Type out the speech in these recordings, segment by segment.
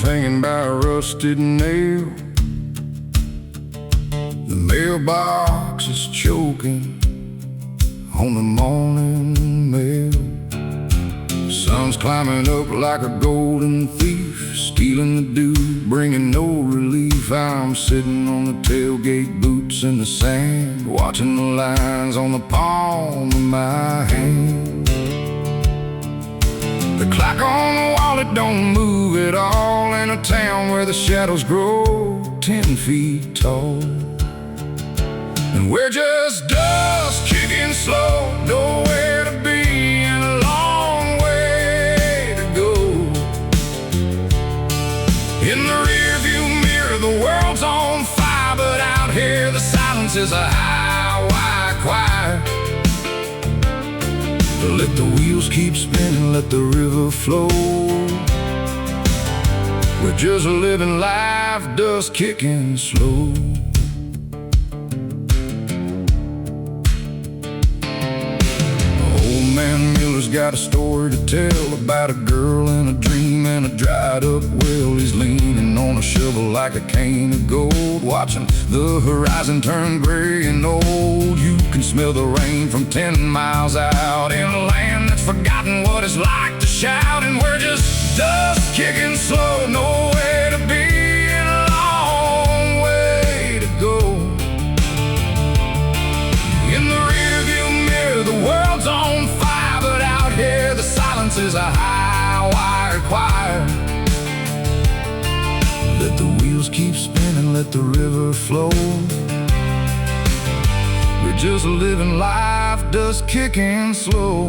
Hanging by a rusted nail, the mailbox is choking on the morning mail. The sun's climbing up like a golden thief, stealing the dew, bringing no relief. I'm sitting on the tailgate, boots in the sand, watching the lines on the palm of my hand. The clock on the wall, it don't move at all, in a town where the shadows grow 10 feet tall. And we're just dust kicking slow, nowhere to be and a long way to go. In the rearview mirror, the world's on fire, but out here the silence is a high, wide choir. Let the wheels keep spinning, let the river flow. We're just living life, dust kicking slow. Old man Miller's got a story to tell about a girl and a dream and a dried up well. He's leaning on a shovel like a cane of gold, watching the horizon turn gray and old. You can smell the rain from 10 miles out, in a land that's forgotten what it's like to shout. And we're just dust kicking slow, nowhere to be and a long way to go. In the rearview mirror, the world's on fire, but out here the silence is a high wire choir. Let the wheels keep spinning, let the river flow. We're just living life, dust kicking slow.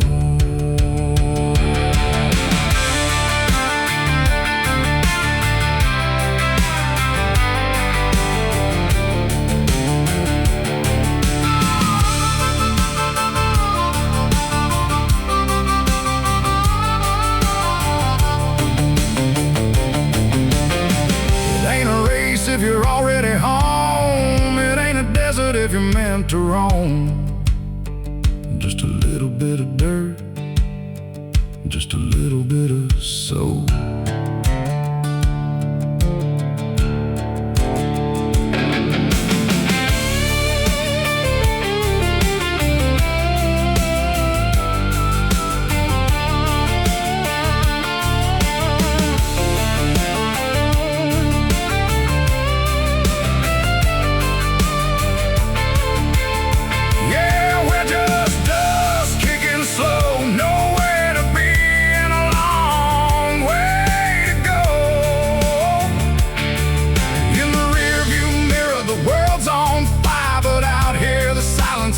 If you're already home, it ain't a desert if you're meant to roam. Just a little bit of dirt, just a little bit of soul.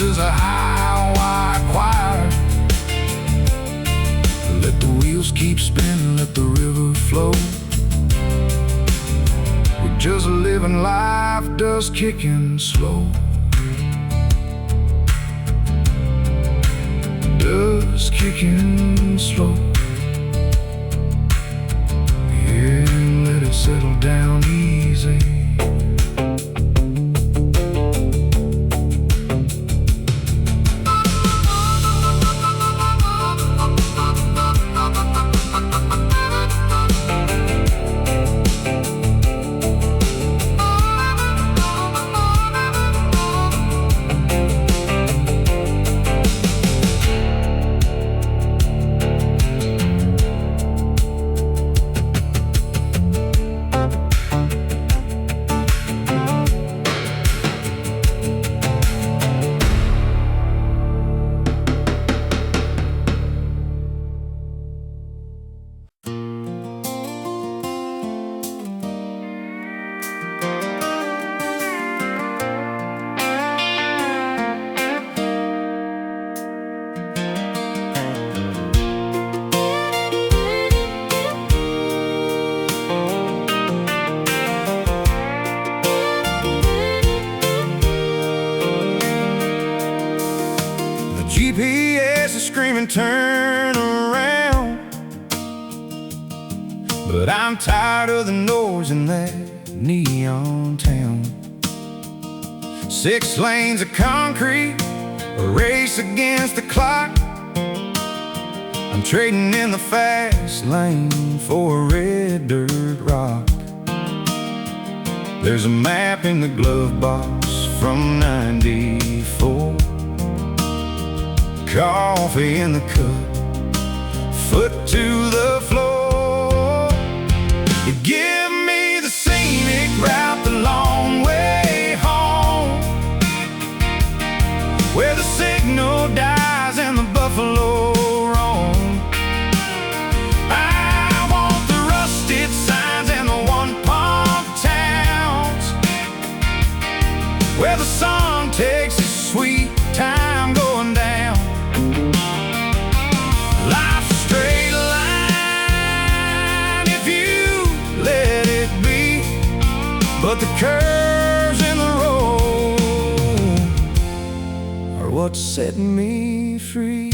Is a high, wide choir. Let the wheels keep spinning, let the river flow. We're just living life, dust kicking slow. Dust kicking slow. Yeah, let it settle down easy. screaming, turn around. But I'm tired of the noise in that neon town. 6 lanes of concrete, a race against the clock. I'm trading in the fast lane for a red dirt rock. There's a map in the glove box from '94. Coffee in the cup, foot to the floor. You give me the scenic route, the long way home, where the signal dies and the buffalo roam. I want the rusted signs and the one-pump towns, where the sun takes its sweet time going down. Life's a straight line if you let it be, but the curves in the road are what's setting me free.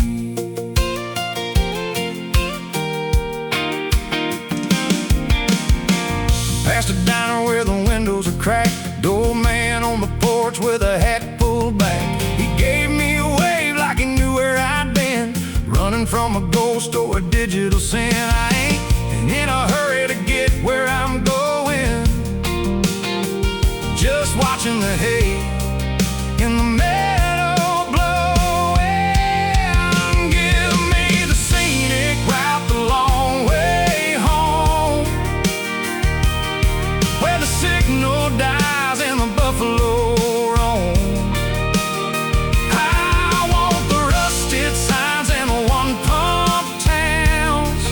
Past a diner where the windows are cracked, doorman on the porch with a hat pulled back. He gave me a wave like he knew where I'd been, running from a ghost or a digital sin. I ain't in a hurry to get where I'm going, just watching the hay in the meadow blow. And give me the scenic route, the long way home, where the signal dies and the buffalo roam. I want the rusted signs and the one-pump towns,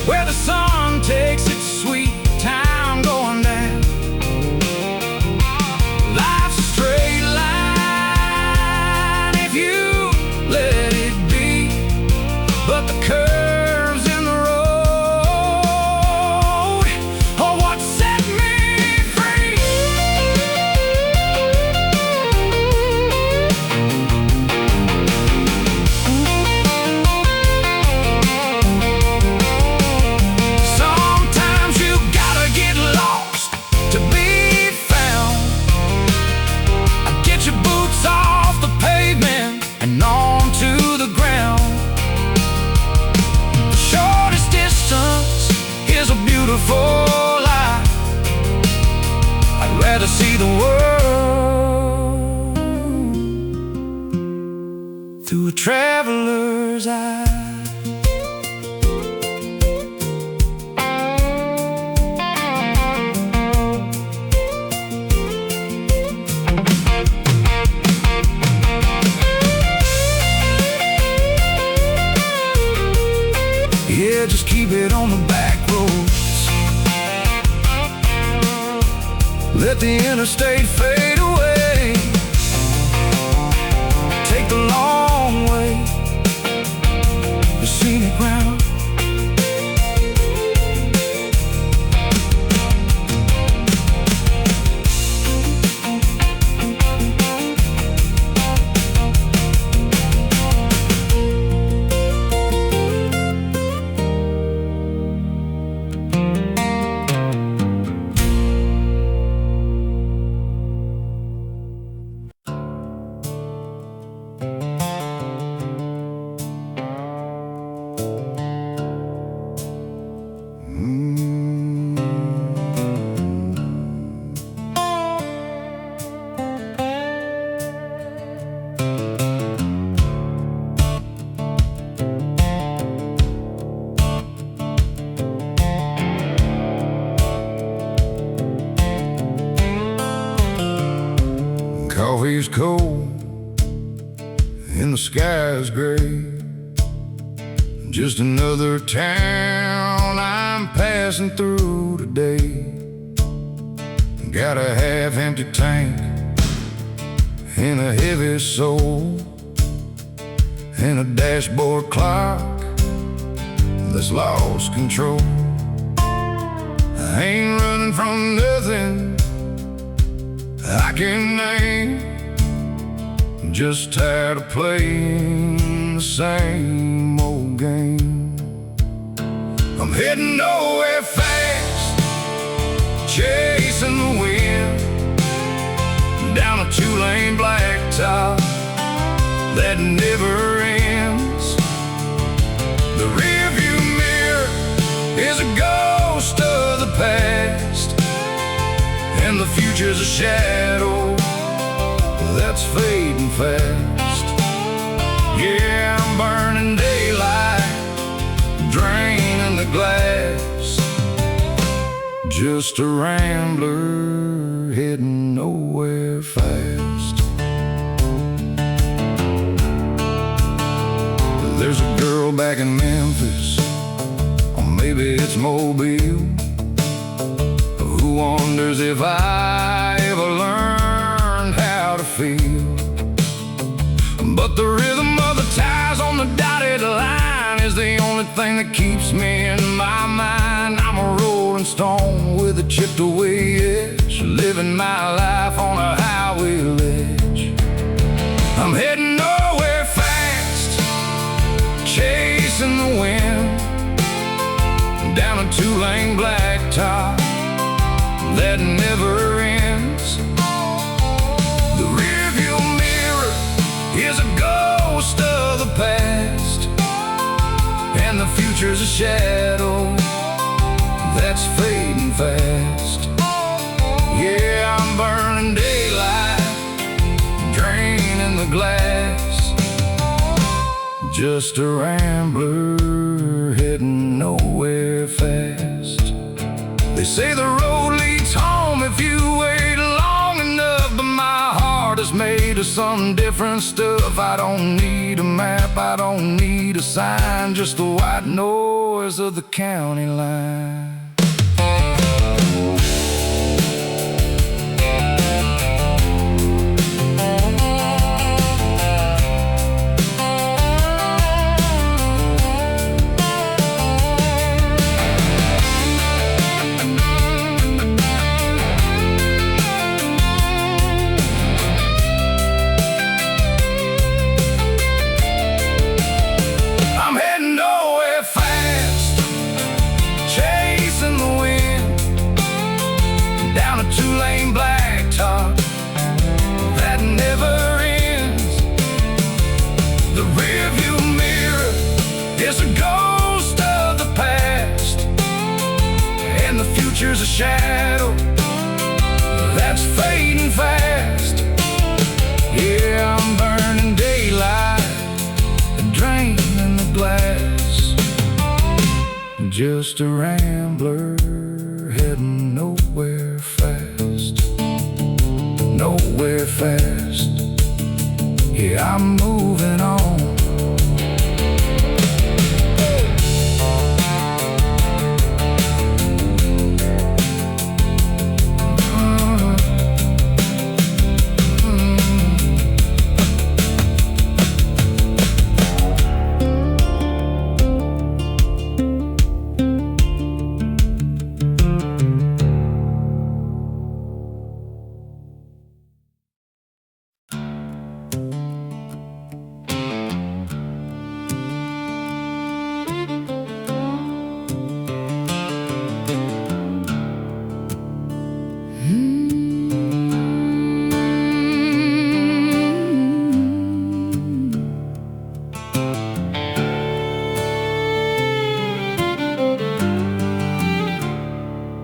where the sun takes its sweet time going down. Life's a straight line if you let it be, but the curves in the road are what set me free. Sometimes you gotta get lost to be found. Get your boots off the pavement and onto the ground. The shortest distance is a beautiful life. I'd rather see the world through a traveler's eye. Yeah, just keep it on the back roads. Let the interstate fade away. Take the long way, the scenic route. Coffee's cold and the sky's gray. Just another town I'm passing through today. Got a half-empty tank and a heavy soul, and a dashboard clock that's lost control. I ain't running from nothing I can name, just tired of playing the same old game. I'm heading nowhere fast, chasing the wind, down a two-lane blacktop that never ends. The rearview mirror is a ghost of the past, and the future's a shadow that's fading fast. Yeah, I'm burning daylight, draining the glass, just a rambler heading nowhere fast. There's a girl back in Memphis, or maybe it's Mobile, who wonders if I ever learned how to feel. But the rhythm of the tires on the dotted line is the only thing that keeps me in my mind. I'm a rolling stone with a chipped away edge, living my life on a highway ledge. I'm heading nowhere fast, chasing the wind, down a two-lane blacktop that never ends. The rearview mirror is a ghost of the past, and the future's a shadow that's fading fast. Yeah, I'm burning daylight, draining the glass, just a rambler heading nowhere fast. They say the road leads home if you wait long enough, but my heart is made of some different stuff. I don't need a map, I don't need a sign, just the white noise of the county line. Two-lane blacktop that never ends. The rearview mirror is a ghost of the past, and the future's a shadow that's fading fast. Yeah, I'm burning daylight, draining the glass, just a rambler heading nowhere fast, nowhere fast. Yeah, I'm moving on.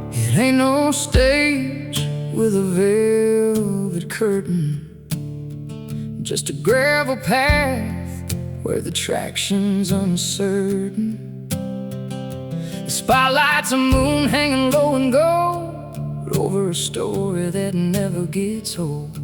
It ain't no stage with a velvet curtain, just a gravel path where the traction's uncertain. The spotlight's a moon hanging low and gold over a story that never gets old.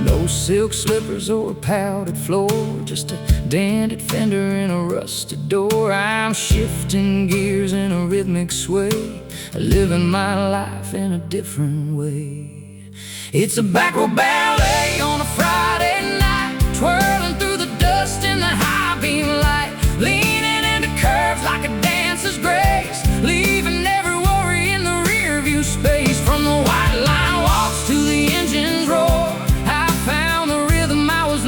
No silk slippers or a powdered floor, just a dented fender and a rusted door. I'm shifting gears in a rhythmic sway, living my life in a different way. It's a backroad ballet on a Friday night, twirling through the dust in the high beam light, leaning into curves like a dancer's grace, leaving every worry in the rear view space. From the white line walks to the engine's roar, I found the rhythm I was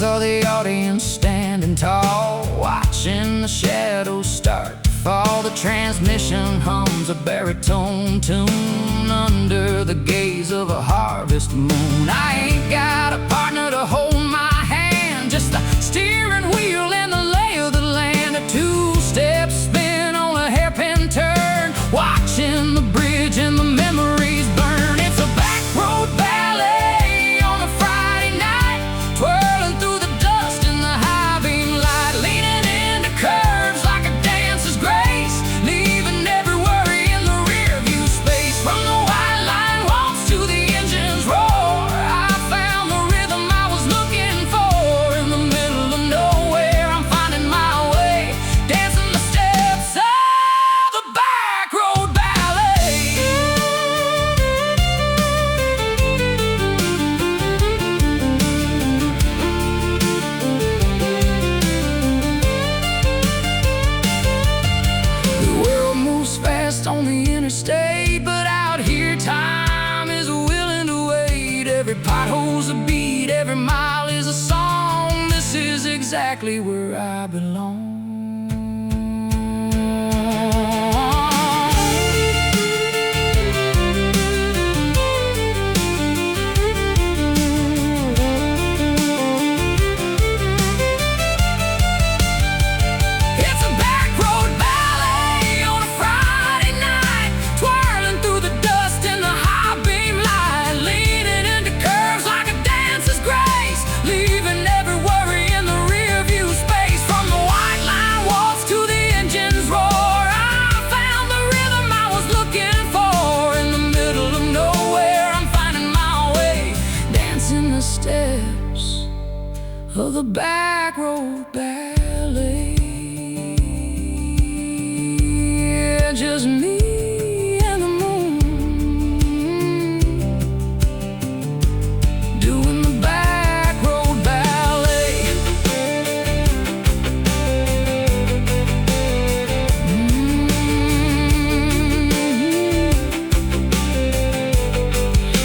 fans or the audience standing tall, watching the shadows start to fall. The transmission hums a baritone tune under the gaze of a harvest moon. I ain't got a partner to hold my hand, just the steering wheel and the lay of the land. A two-step spin on a hairpin turn, watching the bridge and the memories burn. It's a back road ballet on a Friday night, twirling through the dust in the high beam light, leaning into curves like a dancer's grace, leaving every worry in the rear view space. From the white line walks to the engine's roar, I found the rhythm I was looking for. In the middle of nowhere, I'm finding my way, dancing the steps of the back road ballet. The world moves fast on the interstate, but out here time is willing to wait. Every pothole's a beat, every mile is a song. This is exactly where I belong. It's a back road ballet on a Friday night, twirling through the dust in the high beam light, leaning into curves like a dancer's grace, leaving every worry in the rear view space. From the white line walks to the engine's roar, I found the rhythm I was looking for. In the middle of nowhere, I'm finding my way, dancing the steps of the back road ballet. Just me and the moon, doing the back road ballet.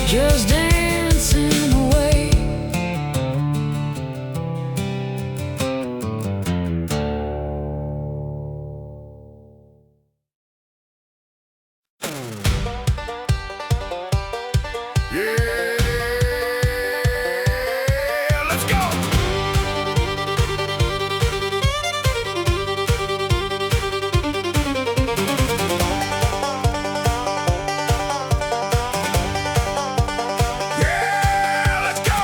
Just dancing away. Yeah, let's go. Yeah, let's go.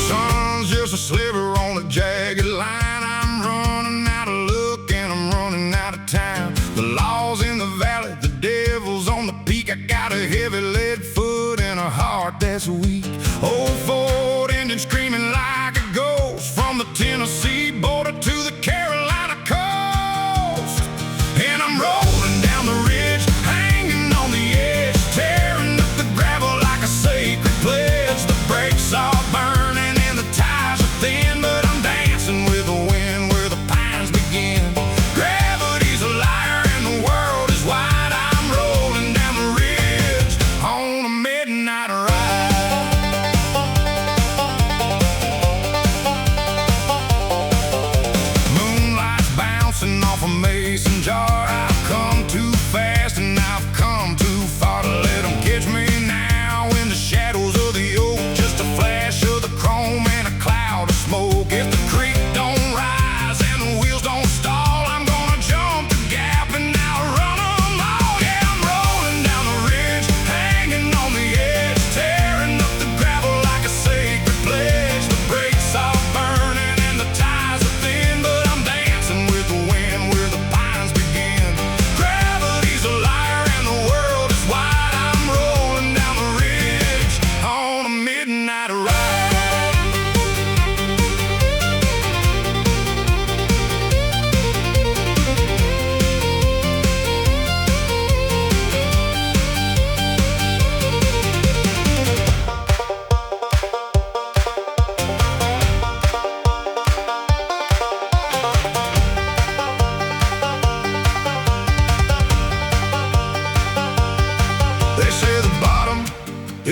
Sun's just a sliver on a jagged line. I'm running out of luck and I'm running out of time. The law's in the valley, the devil's on the peak. I got a heavy lead foot and a heart that's weak. Old Ford engine screaming like a ghost, from the Tennessee border to the Carolina coast. And I'm rolling down the ridge, hanging on the edge, tearing up the gravel like a sacred pledge. The brakes are burning and the tires are thin, but I'm dancing with the wind where the pines begin. Gravity's a liar and the world is wide. I'm rolling down the ridge on a midnight ride.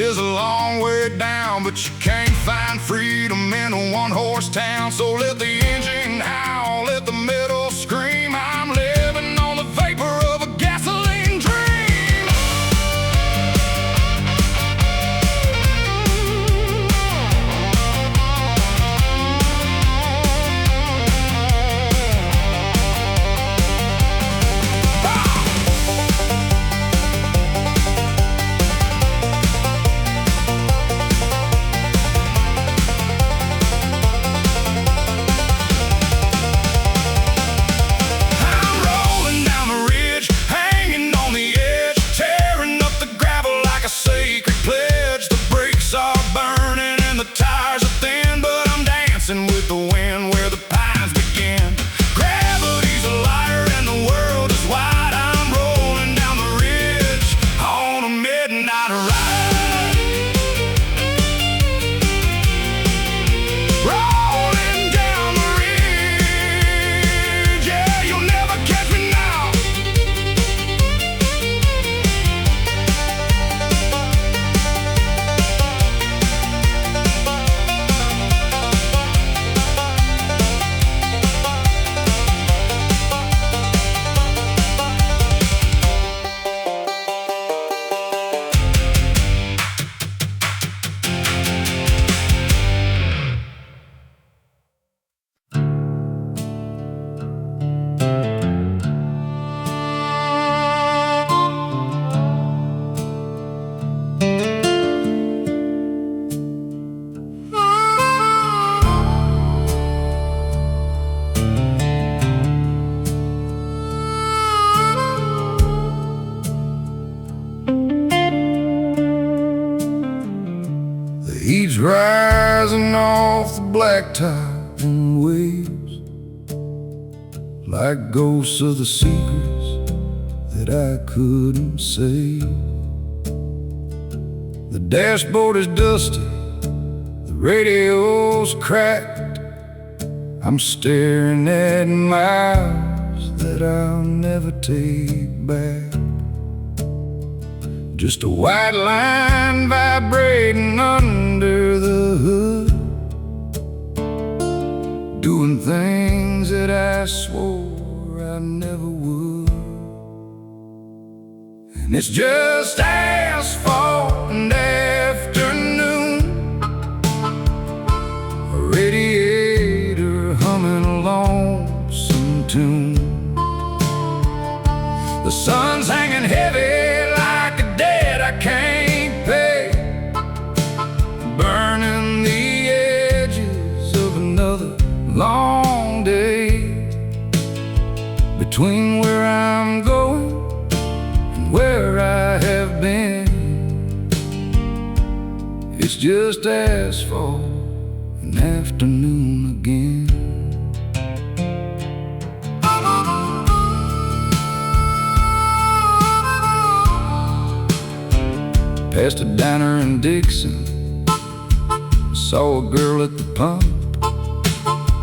is a long way down, but you can't find freedom in a one-horse town. So let the engine howl, let the metal scream. I'm living on the vapor of a gasoline dream. With the wind where the pines begin. Gravity's a liar and the world is wide. I'm rolling down the ridge on a midnight ride. Rolling down the ridge, yeah, you'll never catch me now. Heat's rising off the blacktop in waves, like ghosts of the secrets that I couldn't say. The dashboard is dusty, the radio's cracked. I'm staring at miles that I'll never take back. Just a white line vibrating under the hood, doing things that I swore I never would. And it's just asphalt and afternoon, a radiator humming a lonesome tune. The sun's hanging heavy like a debt I can't pay, burning the edges of another long day. Between where I'm going and where I have been, it's just asphalt and afternoon again. Past a diner in Dixon, saw a girl at the pump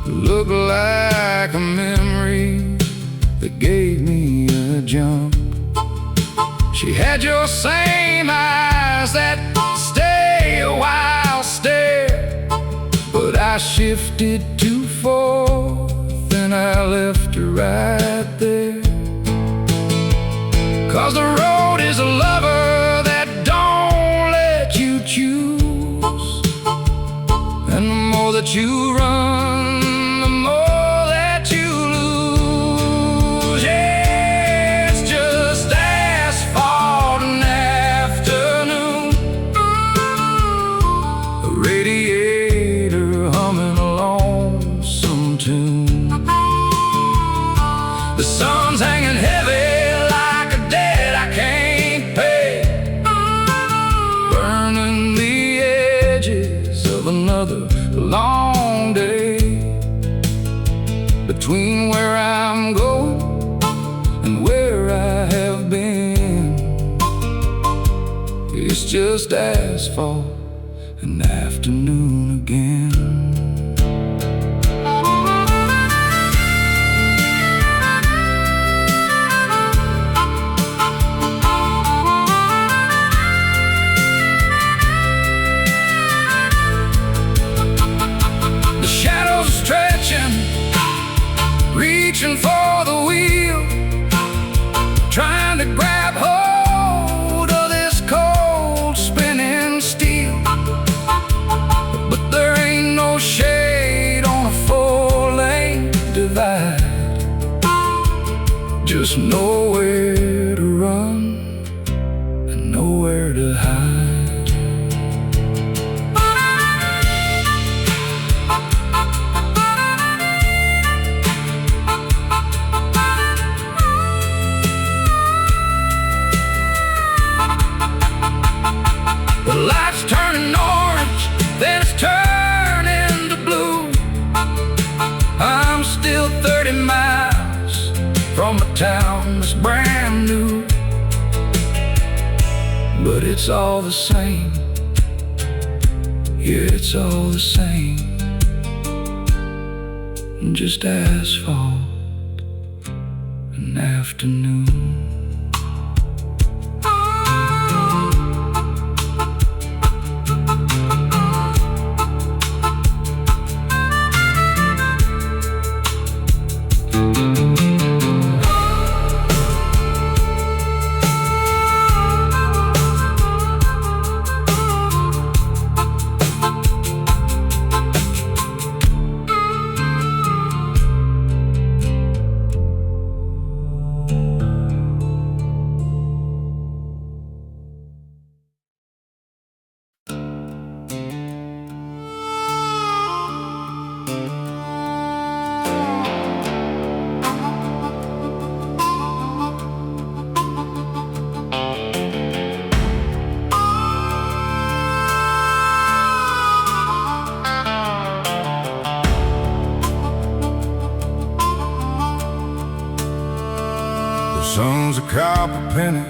who looked like a memory that gave me a jump. She had your same eyes that stay a while stare, but I shifted to fourth and I left her right there. 'Cause the road is a lover that don't let you choose, and the more that you run, the more that you lose. Yeah, it's just asphalt and afternoon, a radiator humming a lonesome tune. The sun's hanging heavy like a debt I can't pay, burning the edges of another long day. Between where I'm going and where I have been, it's just asphalt and afternoon again. to grab hold of this cold spinning steel, but there ain't no shade on a four-lane divide. Just nowhere to run and nowhere to hide. The light's turning orange, then it's turning to blue. I'm still 30 miles from a town that's brand new, but it's all the same. Yeah, it's all the same. Just asphalt and afternoon. Sun's a copper penny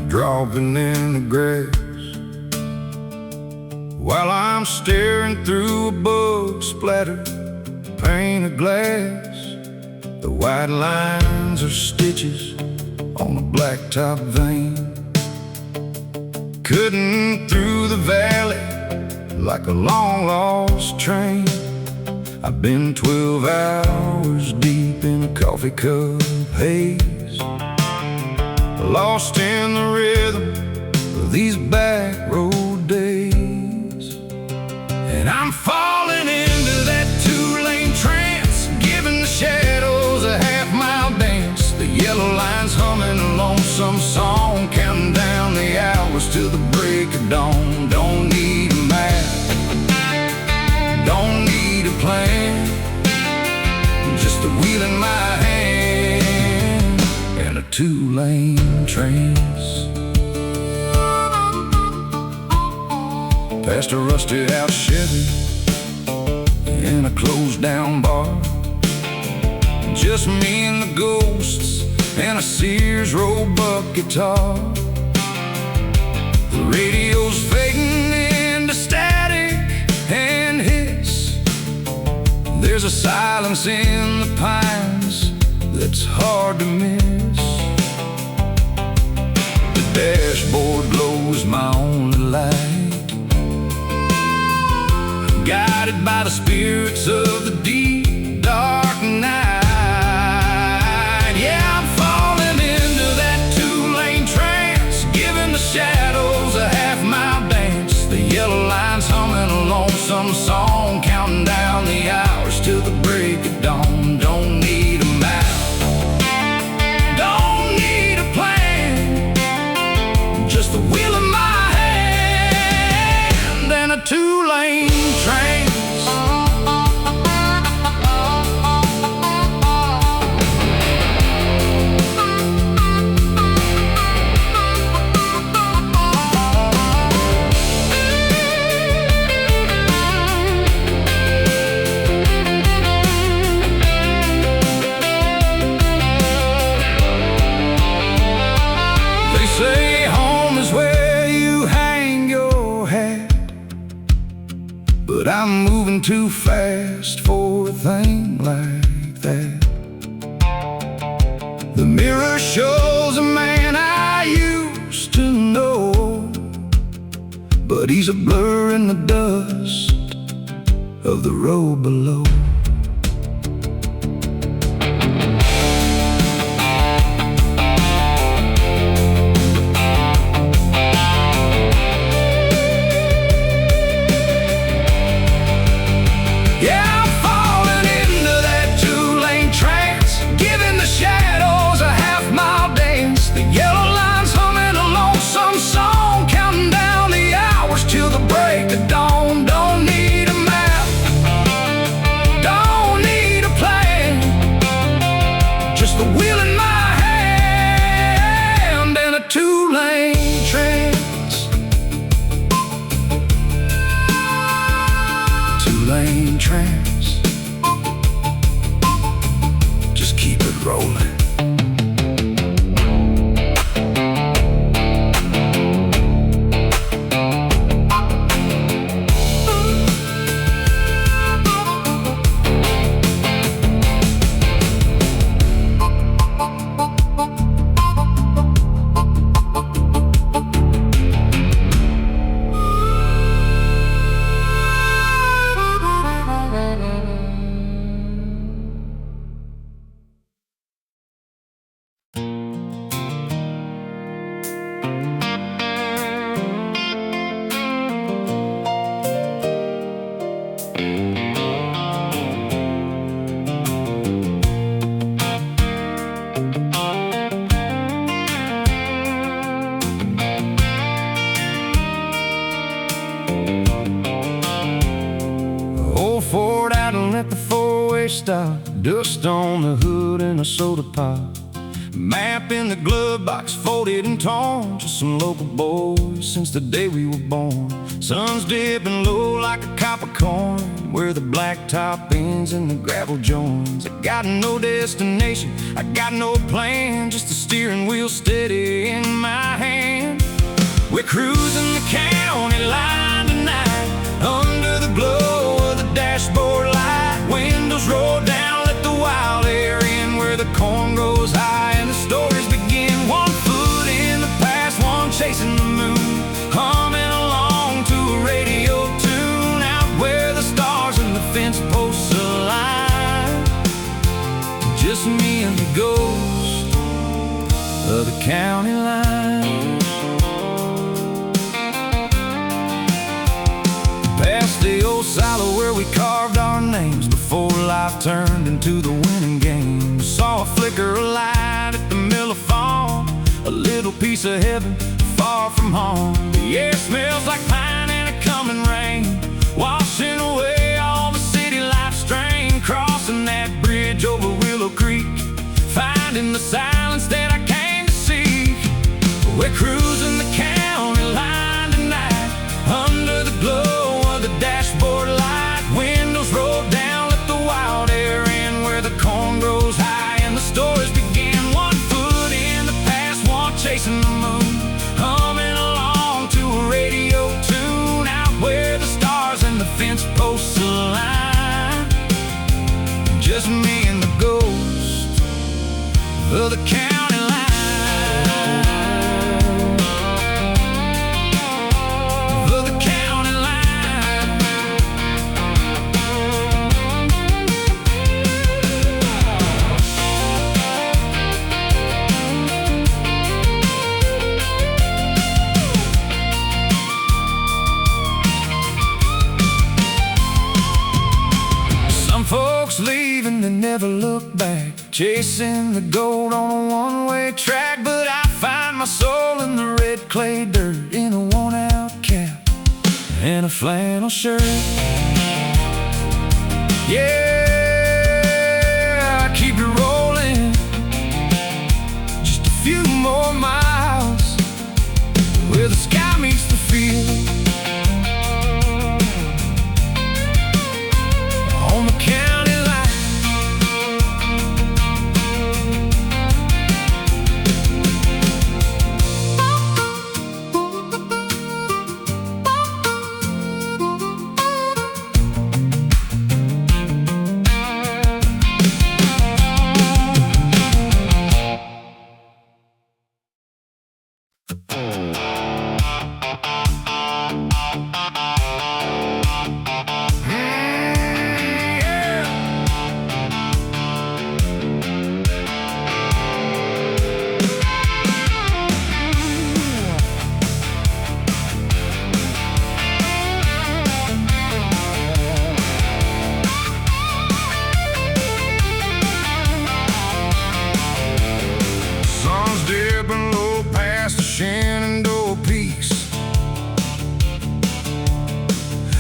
dropping in the grass, while I'm staring through a bug splattered pane of glass. The white lines are stitches on a blacktop vein, cutting through the valley like a long-lost train. I've been 12 hours deep in a coffee cup haze, lost in the rhythm of these back road days. And I'm falling into that two-lane trance, giving the shadows a half-mile dance. The yellow line's humming a lonesome song, counting down the hours till the break of dawn. Don't need a map, don't need a plan, just a wheel in my hand and a two-lane Trance. Past a rusted out Chevy in a closed down bar, just me and the ghosts and a Sears Roebuck guitar. The radio's fading into static and hiss. There's a silence in the pines that's hard to miss. The dashboard glows my only light, guided by the spirits of the deep dark night. Yeah, I'm falling into that two-lane trance, giving the shadows a half-mile dance. The yellow line's humming a lonesome song, counting down the hours till the break of dawn. Don't need a map, don't need a plan, just the wheel in my hand and a two-lane Trance. They say home is where you hang your hat, but I'm moving too fast for a thing like that. The mirror shows a man I used to know, but he's a blur in the dust of the road below. style, dust on the hood and a soda pop. Map in the glove box, folded and torn. Just some local boys since the day we were born. Sun's dipping low like a copper corn, where the blacktop ends and the gravel joins. I got no destination, I got no plan, just a steering wheel steady in my hand. We're cruising the county line tonight, under the glow of the dashboard light. Windows roll down, let the wild air in, where the corn grows high and the stories begin. One foot in the past, one chasing the moon, humming along to a radio tune, out where the stars and the fence posts align. Just me and the ghost of the county line. Past the old silo where we carved our names before life turned into the winning game. Saw a flicker of light at the Miller Farm, a little piece of heaven far from home. The air smells like pine and a coming rain, washing away all the city life strain. Crossing that bridge over Willow Creek, finding the silence that I came to seek. We're cruising the county line tonight, under the glow of the dashboard light. Windows roll down, let the wild air in, where the corn grows high and the stories begin. One foot in the past, one chasing the moon, humming along to a radio tune, out where the stars and the fence posts align. Just me and the ghost of the county line. Leaving to never look back, chasing the gold on a one-way track. But I find my soul in the red clay dirt, in a worn-out cap and a flannel shirt. Yeah, I keep it rolling, just a few more miles, where the sky meets the field. On the county line,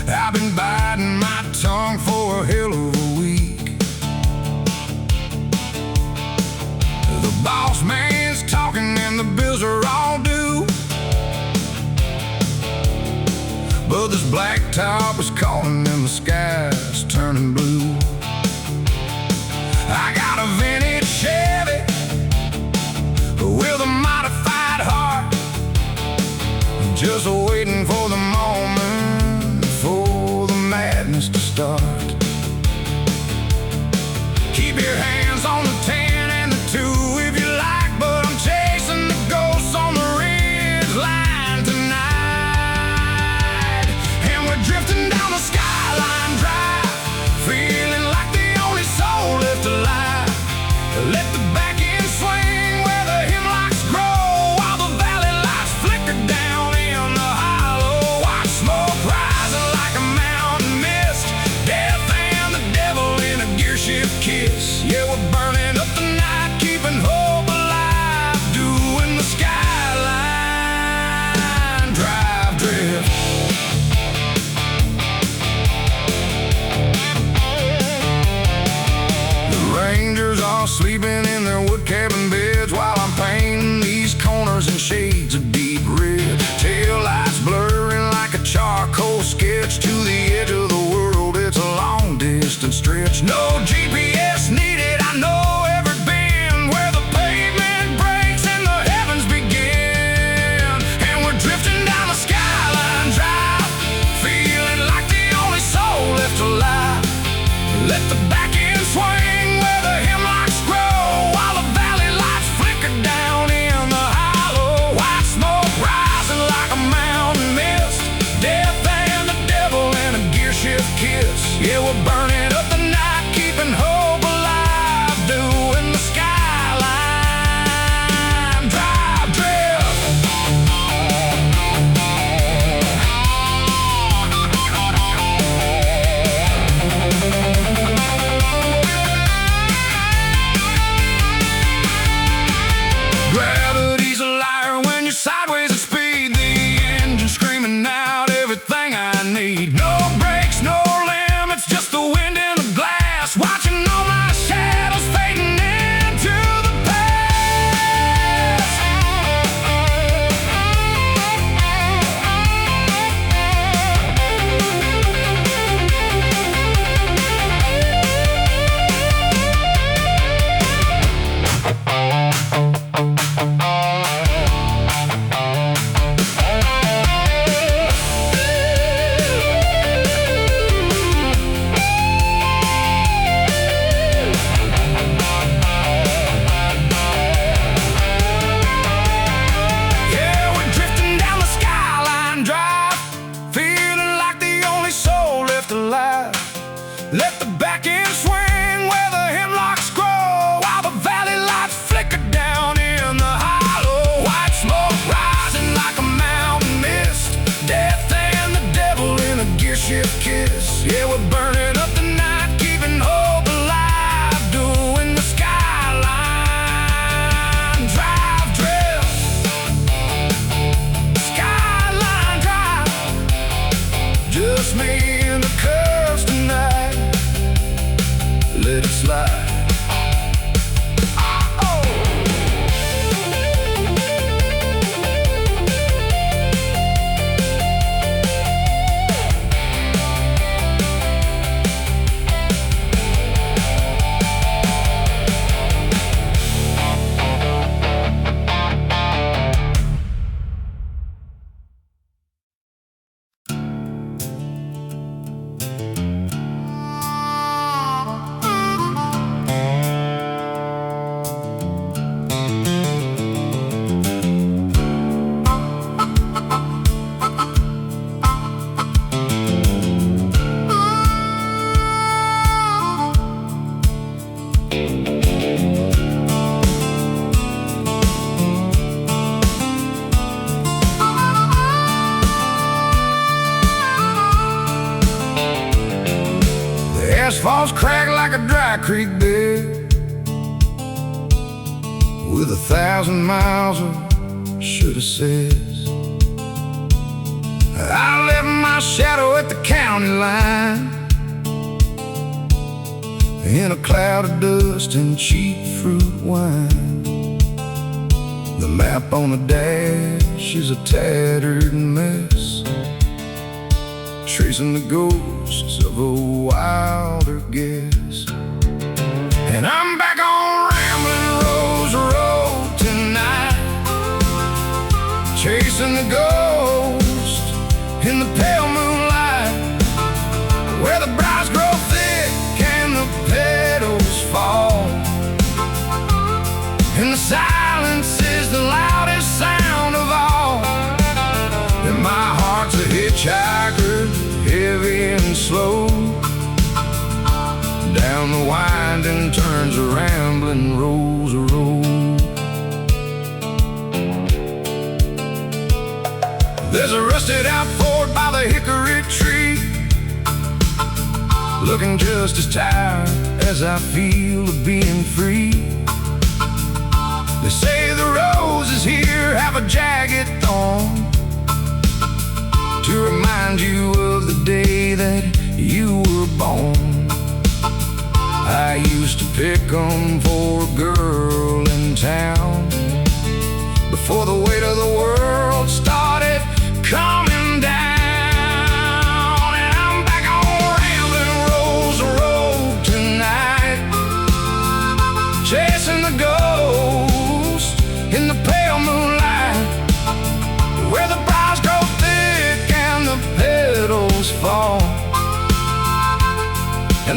I've been biting my tongue for a hell of a week. The boss man's talking and the bills are all due, but this blacktop is calling and the sky's turning blue. I got a vintage Chevy with a modified heart, just waiting for the moment for the madness to start. Keep your hands on the 10 and the 2 if you like, but I'm chasing the ghosts on the ridge line tonight. And we're drifting down the Skyline Drive, feeling like the only soul left alive. colors and shades of deep red. Tail lights blurring like a charcoal sketch. To the edge of the world, it's a long distance stretch. No GPS needed, I know every bend where the pavement breaks and the heavens begin. And we're drifting down the skyline drive, feeling like the only soul left alive. Let the back end swing where the hemlocks grow, while the valley lights flicker down in the hollow. White smoke rising like a mountain mist, death and the devil in a gear shift kiss. Yeah, we're burning up the night, keeping hope alive, doing the skyline drive drift. Gravity's a liar when you're sideways at speed. The engine screaming out everything I need. No brakes, no limits, just the wind in the glass. Watching all my shadows fading into the past. Yeah, we're drifting down the skyline drive, feeling like the only soul left alive. Let the back end swing where the hemlocks grow, while the valley lights flicker down in the hollow. White smoke rising like a mountain mist, death and the devil in a gear shift kiss. Yeah, we're burning up the night, keeping hope alive, doing the skyline drive drift. Skyline drive, just me and the curves tonight. Let it slide. Asphalt's cracked like a dry creek bed, with 1,000 miles of shoulda says. I left my shadow at the county line, in a cloud of dust and cheap fruit wine. The map on the dash is a tattered mess, tracing the ghosts of a wilder guess. And I'm back on Rambling Rose Road tonight, chasing the ghost in the pale moonlight, where the brows grow thick and the petals fall, and the silence is the loudest sound of all. And my heart's a hitchhiker, heavy and slow, down the winding turns of Rambling Rose Road. There's a rusted out Ford by the hickory tree, looking just as tired as I feel of being free. They say the roses here have a jagged thorn, to remind you of the day that you were born. I used to pick 'em for a girl in town, before the weight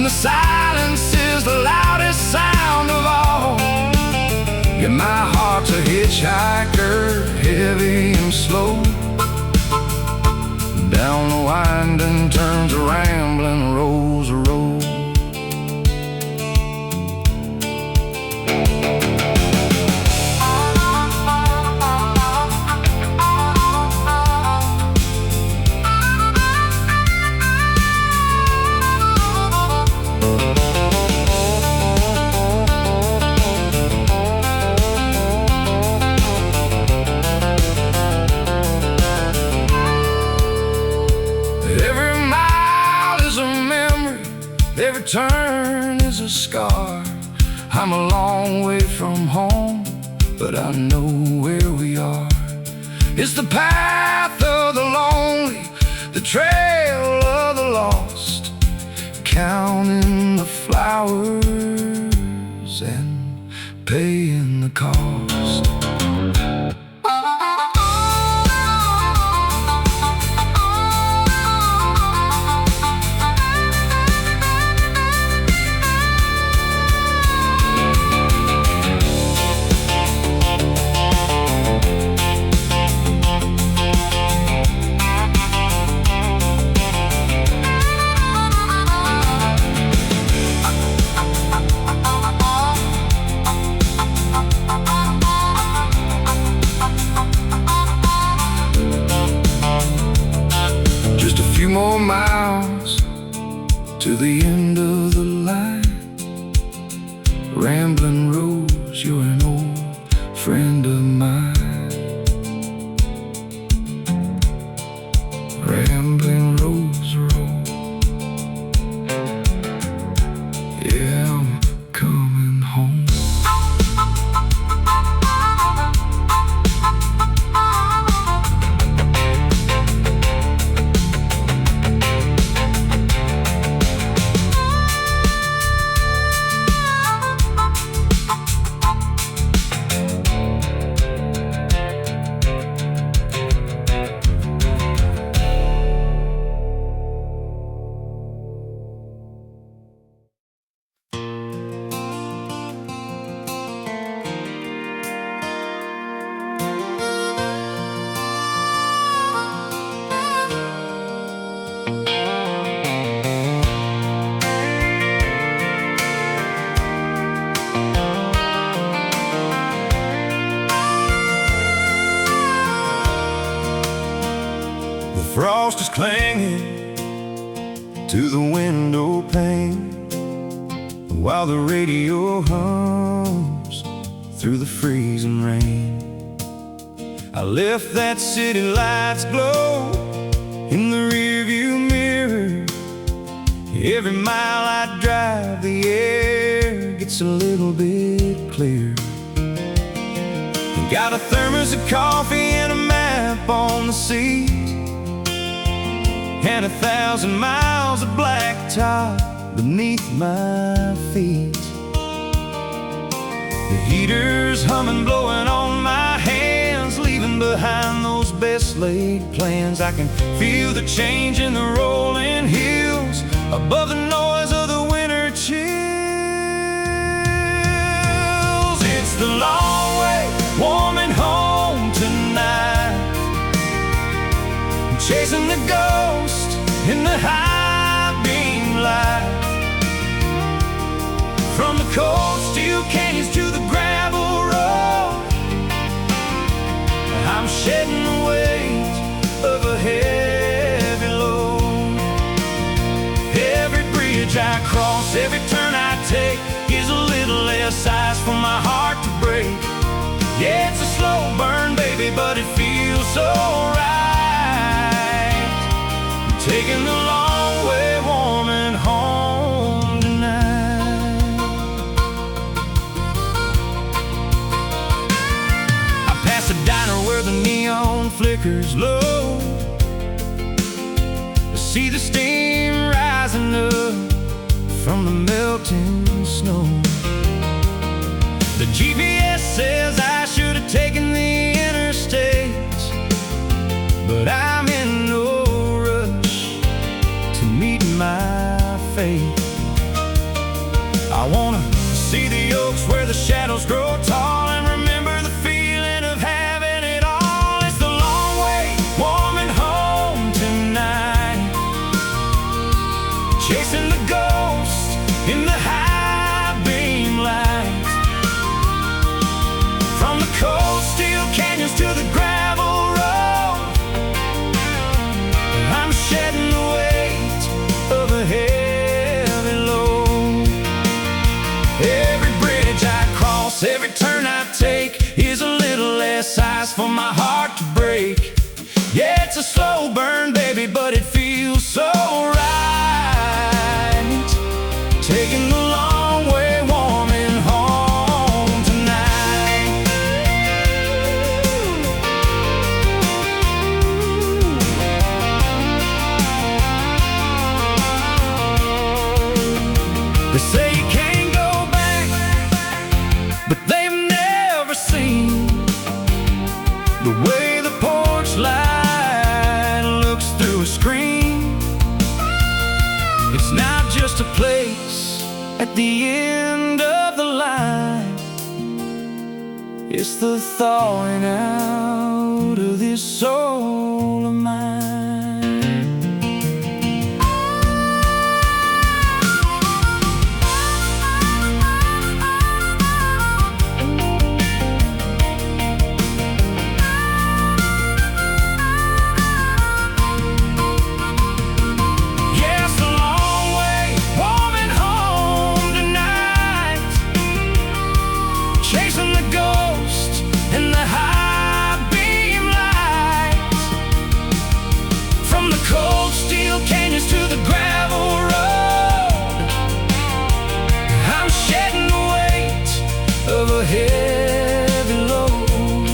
when the silence is the loudest sound of all. Yeah, my heart's a hitchhiker, heavy and slow, down the winding turns of rambling rows of road. Every turn is a scar. I'm a long way from home, but I know where we are. It's the path of the lonely, the trail of the lost, counting the flowers and paying the cost. Few more miles to the end of the line. Rambling roads, you're an old friend of mine. Rambling roads, road. Yeah, I'm coming home. Frost is clinging to the window pane while the radio hums through the freezing rain. I left that city lights glow in the rearview mirror. Every mile I drive, the air gets a little bit clearer. Got a thermos of coffee and a map on the seat, and 1,000 miles of blacktop beneath my feet. The heater's humming, blowing on my hands, leaving behind those best laid plans. I can feel the change in the rolling hills above the noise of the winter chills. It's the long way, warming home tonight, chasing the ghost in the high beam light. From the cold steel canyons to the gravel road, I'm shedding the weight of a heavy load. Every bridge I cross, every turn I take is a little less ice for my heart to break. Yeah, it's a slow burn, baby, but it feels so right. Taking the long way, warming home tonight. I pass a diner where the neon flickers low. I see the steam rising up from the melting snow. The GPS says I should have taken the interstate, but I'm in no rush to meet my fate. oaks where the shadows grow tall, and remember the feeling of having it all. It's the long way, warm and home tonight, chasing the ghost in the high beam lights. From the cold steel canyons to the gravel road, I'm shedding the weight of a heavy load. Every bridge I cross, every turn I take is a little less ice for my heart to break. Yeah, it's a slow burn, baby, but it feels so right. Taking the long way, warming home tonight. They say you can't go back, but they've never seen the way the porch light looks through a screen. It's not just a place at the end of the line, it's the thawing out of this soul of mine. Chasing the ghost in the high beam lights. From the cold steel canyons to the gravel road, I'm shedding the weight of a heavy load.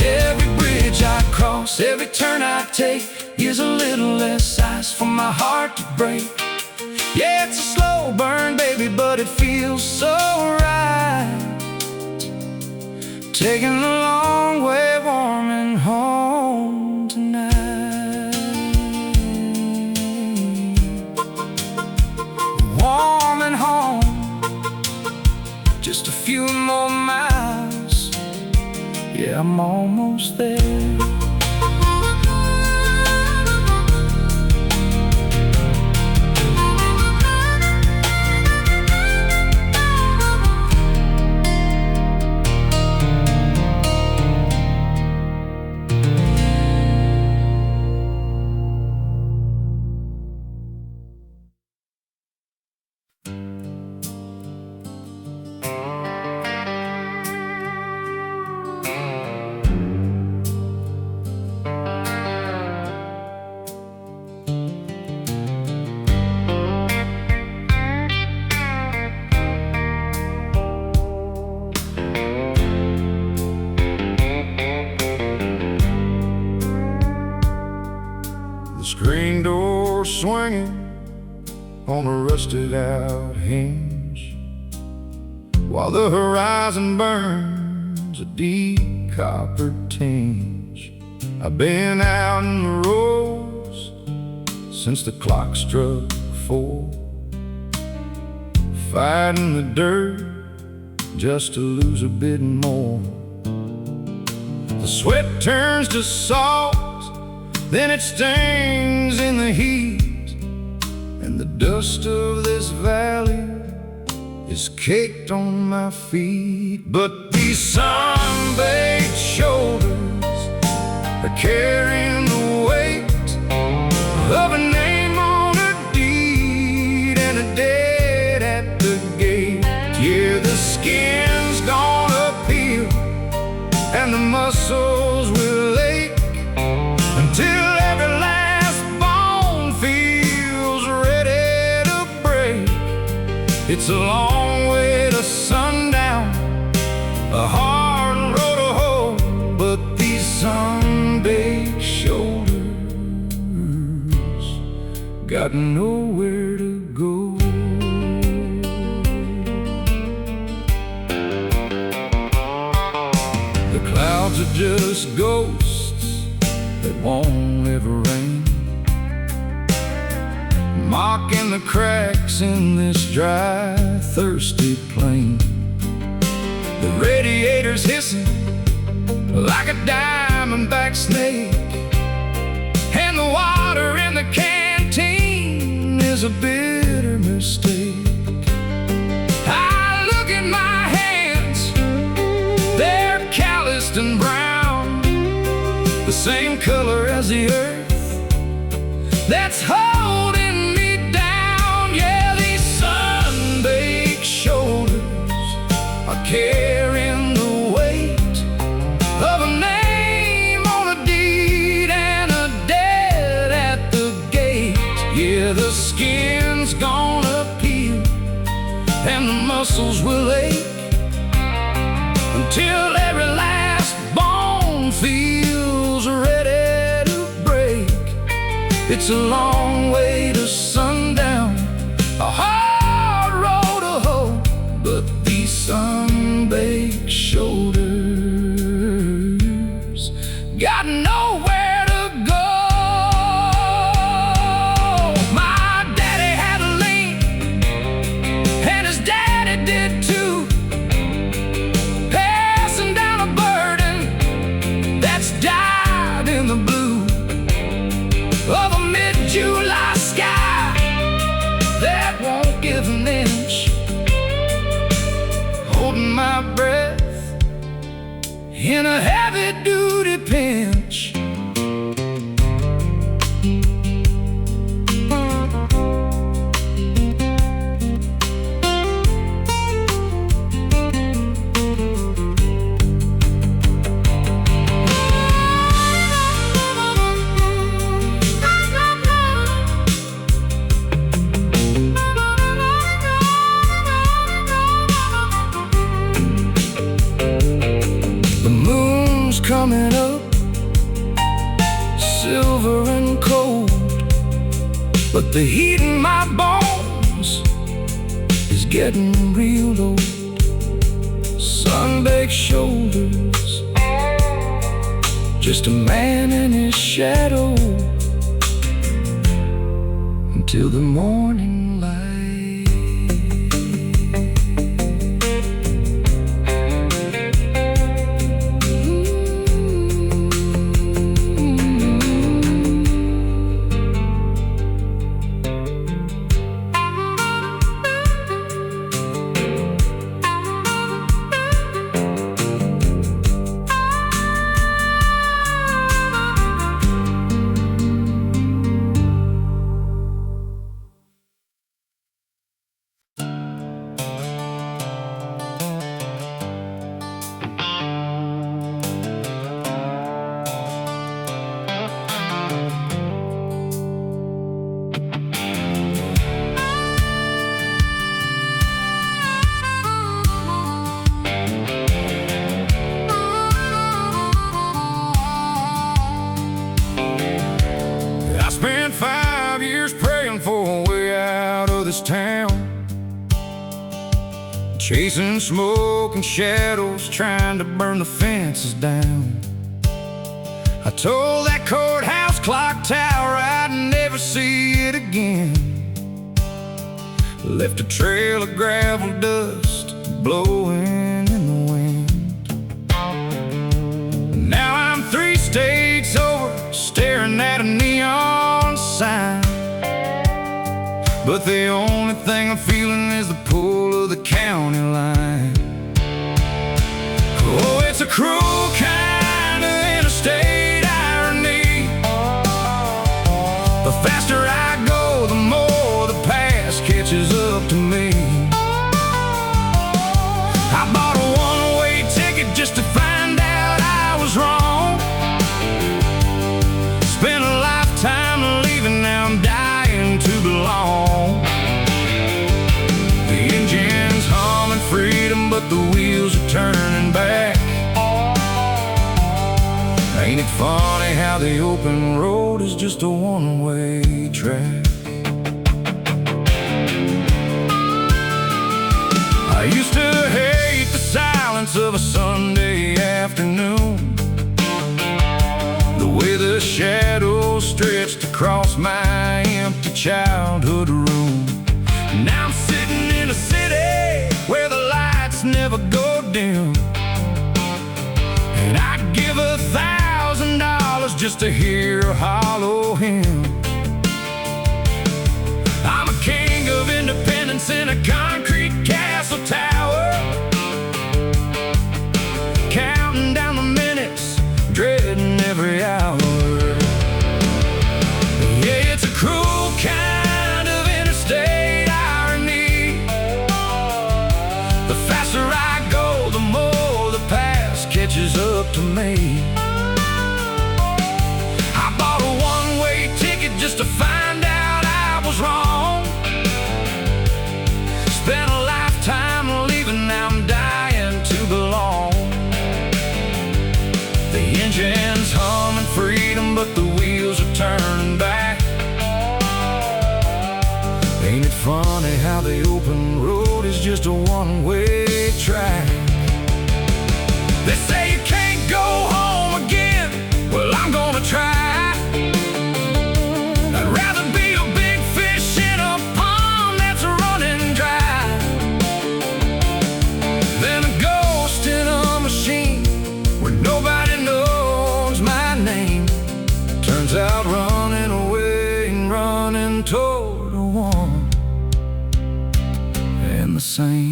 Every bridge I cross, every turn I take is a little less ice for my heart to break. Yeah, it's a slow burn, baby, but it feels so right. Taking the long way, warming home tonight. Warming home, just a few more miles. Yeah, I'm almost there. Screen door swinging on a rusted out hinge, while the horizon burns a deep copper tinge. I've been out in the roads since the clock struck 4, fighting the dirt just to lose a bit more. The sweat turns to salt, then it stains in the heat, and the dust of this valley is caked on my feet. But these sun-baked shoulders are carrying the weight of a name on a deed and a dead at the gate. Yeah, the skin's gonna peel and the muscles will ache until every last bone feels ready to break. It's a long way to sundown, a hard road to hoe, but these sun-baked shoulders got nowhere to go. The clouds are just ghosts that won't ever rain. mocking the cracks in this dry, thirsty plain. The radiator's hissing like a diamondback snake, and the water in the canteen is a bitter mistake. I look at my hands, they're calloused and brown, the same color as the earth that's holding me down. Yeah, these sun-baked shoulders are carrying the weight of a name on a deed and a debt at the gate. Yeah, the skin's gonna peel and the muscles will ache until every last bone feels ready to break. It's a long way to sundown, a hard road to hoe, but these sun-baked shoulders got nowhere to go. My daddy had a lean, and his daddy did too, passing down a burden that's dyed in the blue of a mid-July sky that won't give an inch, holding my breath in a heavy-duty pinch. Coming up, silver and cold, but the heat in my bones is getting real old. Sun-baked shoulders, just a man and his shadow, until the morning light. Spent 5 years praying for a way out of this town, chasing smoke and shadows, trying to burn the fences down. I told that courthouse clock tower I'd never see it again. Left a trail of gravel dust blowing in the wind. Now I'm 3 states over, staring at a neon sign, but the only thing I'm feeling is the pull of the county line. Oh, it's a cruel kind of interstate irony. The faster I go, the more the past catches up to me. I bought a one-way ticket just to find out I was wrong. Spent a lifetime leaving, now I'm dying to belong. The engine's humming freedom, but the wheels are turning back. Ain't it funny how the open road is just a one-way track? I used to hate the silence of a Sunday afternoon, the way the shadows stretched across my empty childhood room. Now I'm sitting in a city where the lights never go dim, and I'd give $1,000 just to hear a hollow hymn. I'm a king of independence in a concrete castle tower, counting down the minutes, dreading every hour. Yeah, it's a cruel kind of interstate irony. The faster I go, the more the past catches up to me. I bought a one-way ticket just to find out I was wrong. Spent a lifetime leaving, now I'm dying to belong. The engine's humming freedom, but the wheels are turning back. Ain't it funny how the open road is just a one-way track? They say you can't go home again. Well, I'm gonna try. I'd rather be a big fish in a pond that's running dry than a ghost in a machine where nobody knows my name. Turns out running away and running toward one and the same.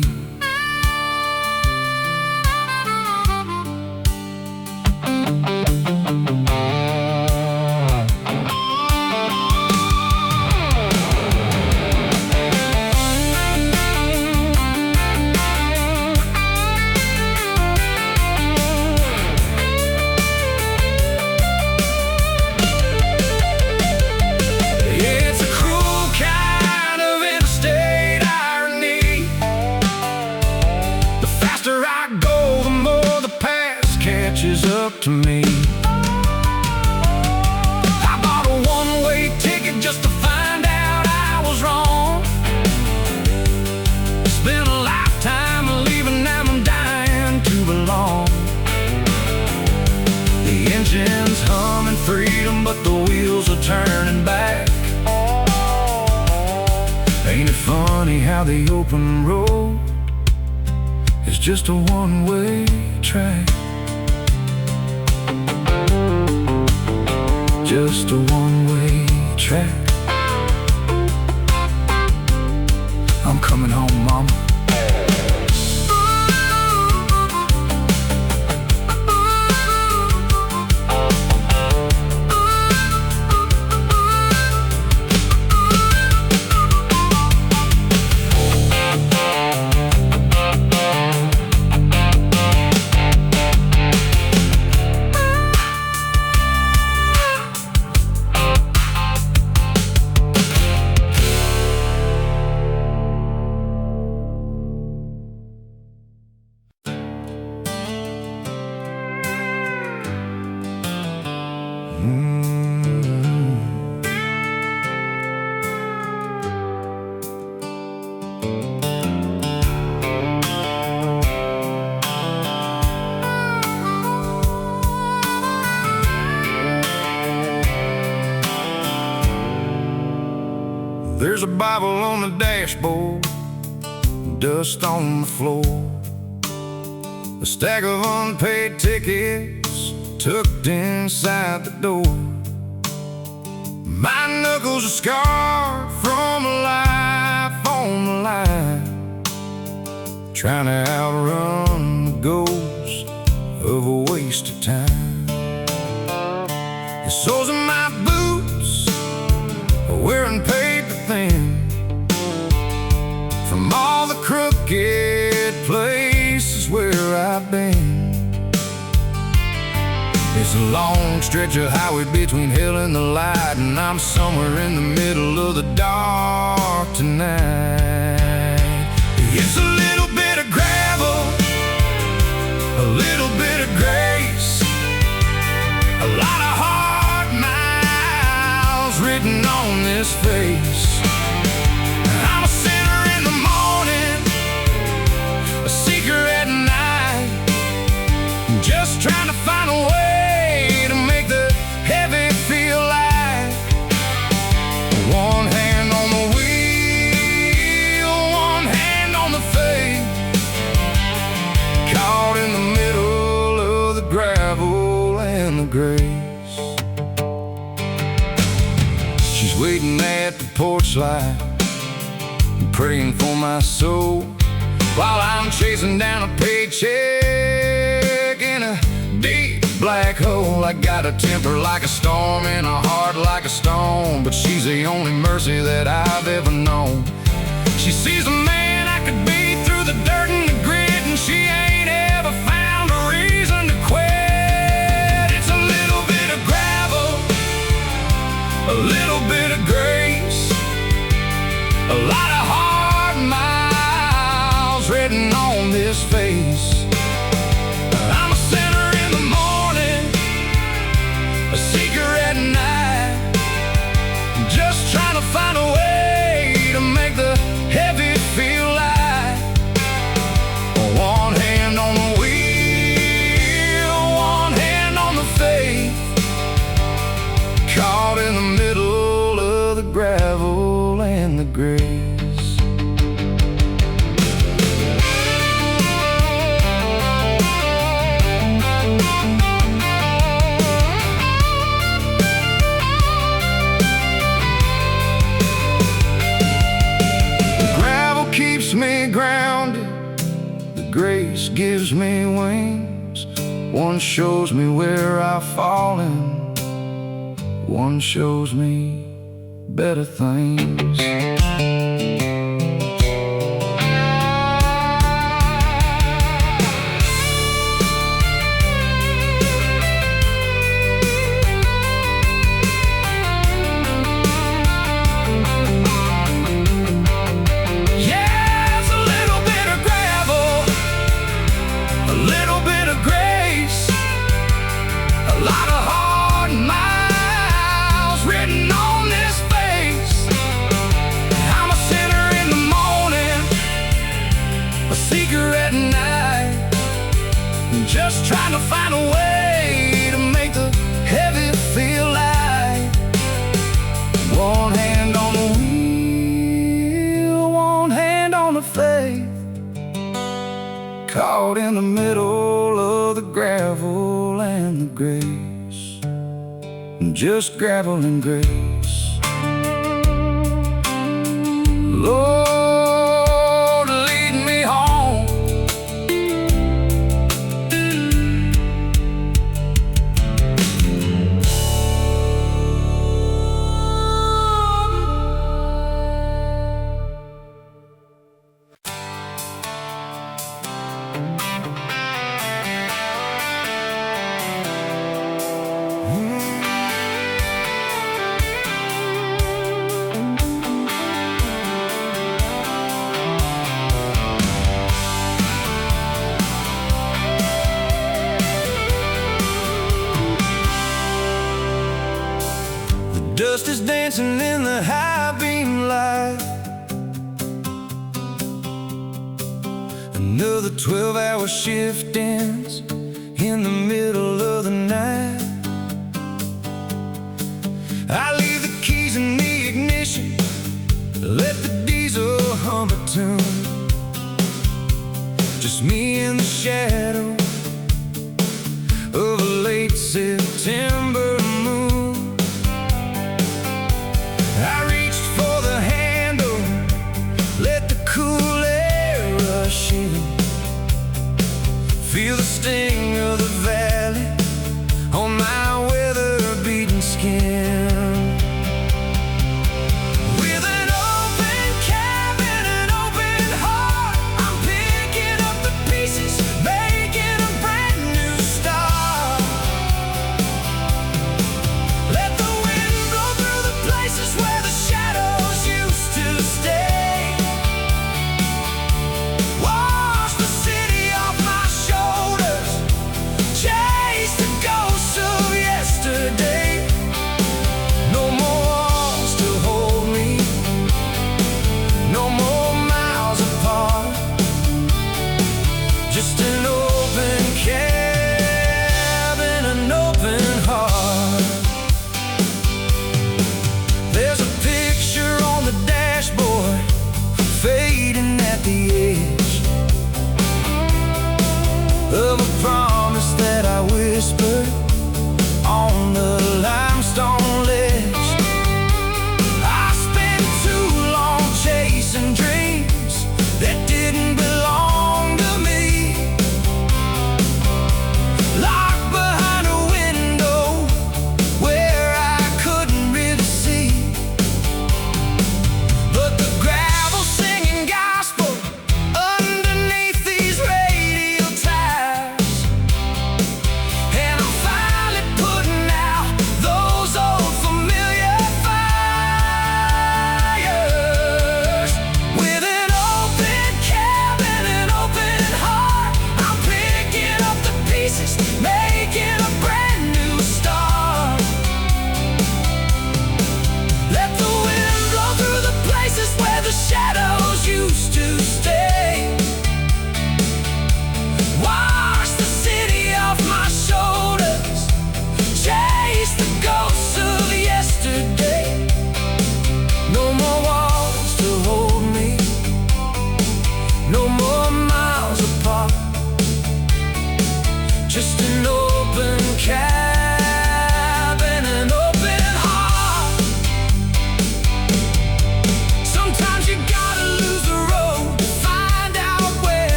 Up to me. I bought a one-way ticket just to find out I was wrong. Spent a lifetime leaving, now I'm dying to belong. The engine's humming freedom, but the wheels are turning back. Ain't it funny how the open road is just a one-way track? Just a one-way track. I'm coming home, mama. There's a Bible on the dashboard, dust on the floor, a stack of unpaid tickets tucked inside the door. My knuckles are scarred from a life on the line, trying to outrun the ghost of a wasted time. The soles of my boots are wearing paper thin from all the crooked places where I've been. It's a long stretch of highway between hell and the light, and I'm somewhere in the middle of the dark tonight. It's a little bit of gravel, a little bit of grace, a lot of hard miles written on this face. I'm a sinner in the morning, a seeker at night, just trying to find a way to make the heavy feel light. One She's waiting at the porch light, praying for my soul, while I'm chasing down a paycheck in a deep black hole. I got a temper like a storm and a heart like a stone, but she's the only mercy that I've ever known. She sees the man I could be through the dirt and the grit, and she ain't ever found a reason to quit. It's a little bit of gravel, a little bit of grace, a lot of hard miles written on this face. I'm a sinner in the morning, a seeker at night, just trying to find a way to make the heavy feel light. One hand on the wheel, one hand on the faith, caught in the middle of the gravel and the grace. Keeps me grounded, the grace gives me wings. One shows me where I've fallen, one shows me better things. Just trying to find a way to make the heavy feel light. One hand on the wheel, one hand on the faith, caught in the middle of the gravel and the grace, just gravel and grace. Lord, lead me home. Dust is dancing in the high beam light. Another 12-hour shift ends in the middle of the night. I leave the keys in the ignition, let the diesel hum a tune. Just me in the shadow of a late September moon. I reached for the handle, let the cool air rush in, feel the sting of the valley on my weather-beaten skin. With an open cab and an open heart, I'm picking up the pieces, making a brand new start.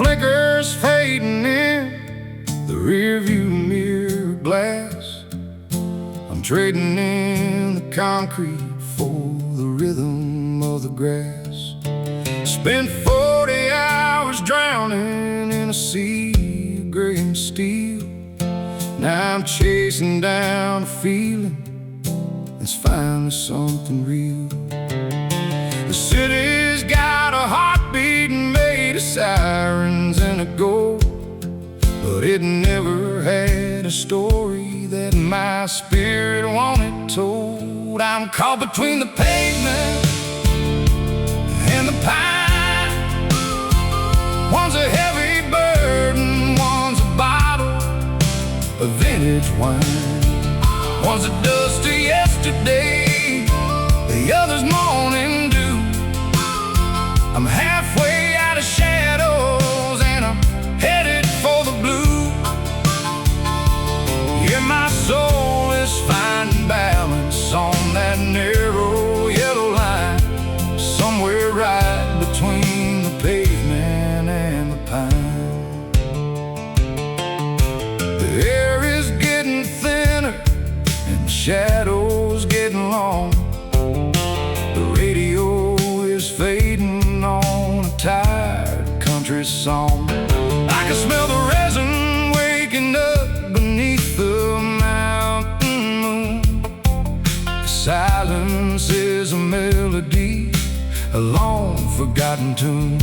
flickers fading in the rearview mirror glass. I'm trading in the concrete for the rhythm of the grass. Spent 40 hours drowning in a sea of gray and steel. Now I'm chasing down a feeling that's finally something real. The city's got a heartbeat made of sirens and a gold, but it never had a story that my spirit wanted told. I'm caught between the pavement and the pine. One's a heavy burden, one's a bottle of vintage wine. One's a dust of yesterday, the other's morning dew. I'm halfway out of shadows and I'm headed for the blue. Yeah, my soul is finding balance on that narrow yellow line, somewhere right between the pavement and the pine. The air is getting thinner and the shadows getting long. The radio is fading on a tired country song. I can smell the resin waking up beneath the mountain moon. The silence is a melody, a long forgotten tune.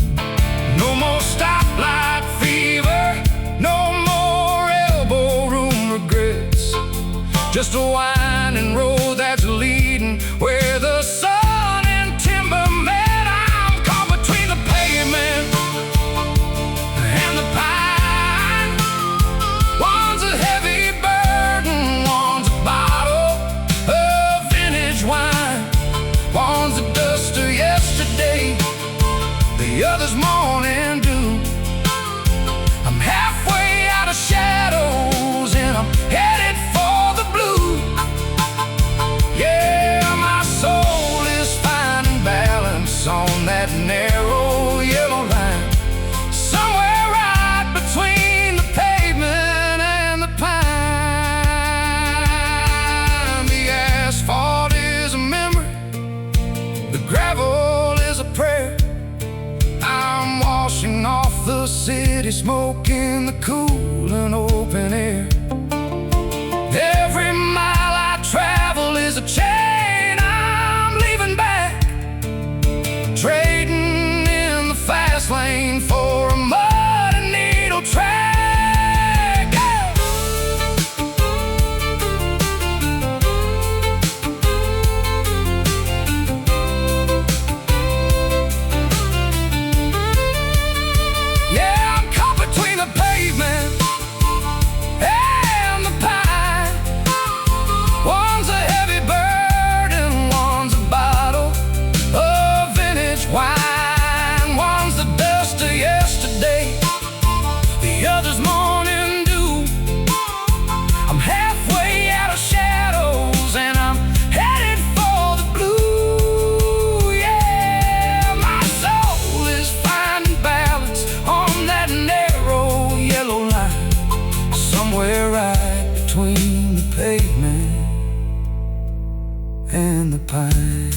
No more stoplight fever, no more elbow room regrets. Just a winding road that's leading where the sun and timber met. I'm caught between the pavement and the pine. One's a heavy burden, one's a bottle of vintage wine. One's the dust of yesterday, the other's morning dew. I'm halfway out of shadows and I'm headed for the blue. Yeah, my soul is finding balance on that narrow yellow line, somewhere right between the pavement and the pine. The asphalt is a memory, the gravel is a prayer. I'm washing off the city smoke in the cool and open air. Every mile I travel is a chain I'm leaving back, trading in the fast lane for a mud and needle track. Yeah, I'm caught between the pavement and the pine. One's a heavy burden, one's a bottle of vintage wine. One's the dust of yesterday, the other's morning dew. I'm halfway out of shadows and I'm headed for the blue. Yeah, my soul is finding balance on that narrow yellow line, somewhere right between the pavement and the pine.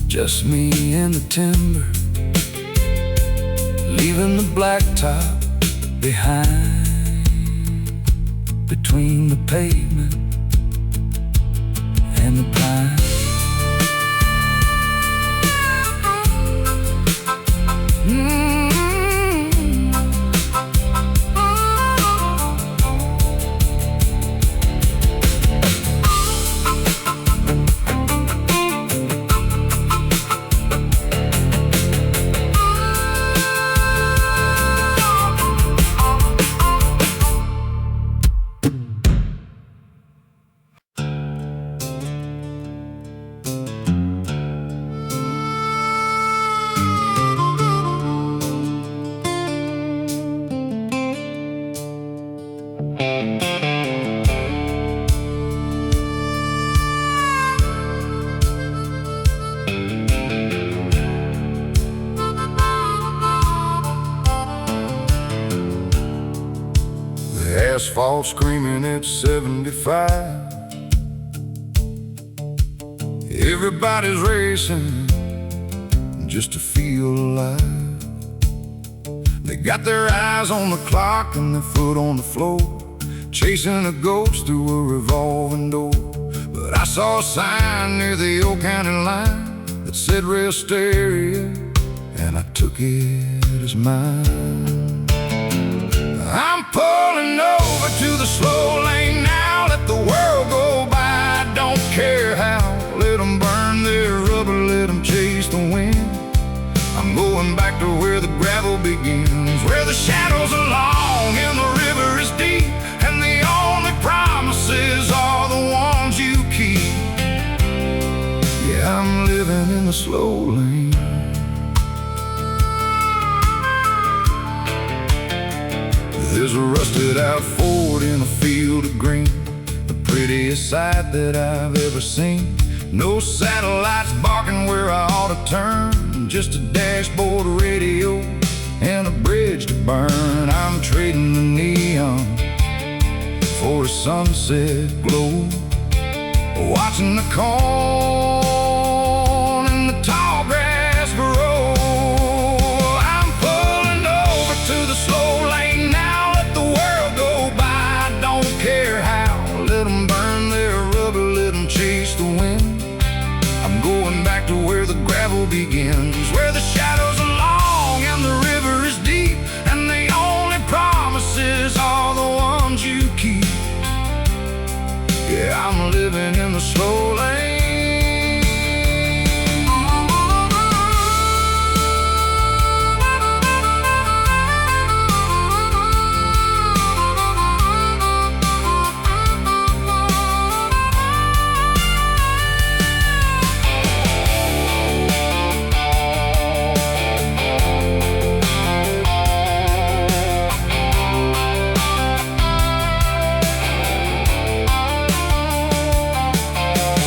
Just me and the timber, leaving the blacktop behind, between the pavement and the pine. asphalt screaming at 75. Everybody's racing just to feel alive. They got their eyes on the clock and their foot on the floor, chasing a ghost through a revolving door. But I saw a sign near the old county line that said rest area, and I took it as mine. I'm pulling over to the slow lane now. Let the world go by, don't care how. Let them burn their rubber, let them chase the wind. I'm going back to where the gravel begins, where the shadows are long and the river is deep, and the only promises are the ones you keep. Yeah, I'm living in the slow lane. There's a rusted out Ford in a field of green, the prettiest sight that I've ever seen. No satellites barking where I ought to turn, just a dashboard radio and a bridge to burn. I'm trading the neon for a sunset glow, watching the corn and the tall grass grow. I'm pulling over to the slow lane now. Let the world go by, don't care how. Let them burn their rubber, let them chase the wind. I'm going back to where the gravel begins, where the shadows are long and the river is deep, and the only promises are the ones you keep. Yeah, I'm living in the slow lane.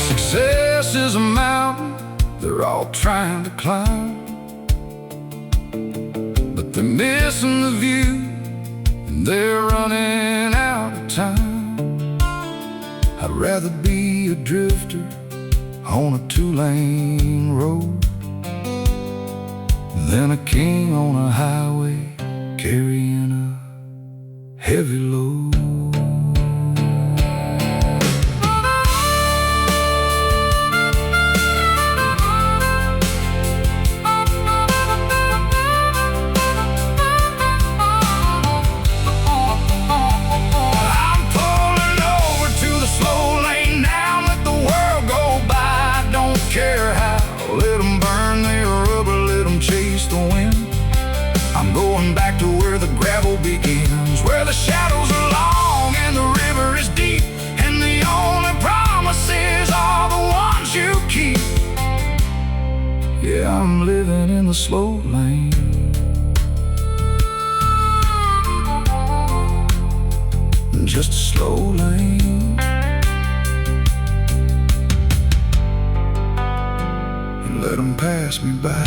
Success is a mountain they're all trying to climb, but they're missing the view and they're running out of time. I'd rather be a drifter on a two-lane road than a king on a highway carrying a heavy load. Care how, let them burn their rubber, let them chase the wind. I'm going back to where the gravel begins, where the shadows are long and the river is deep, and the only promises are the ones you keep. Yeah, I'm living in the slow lane. Just a slow lane. Let them pass me by.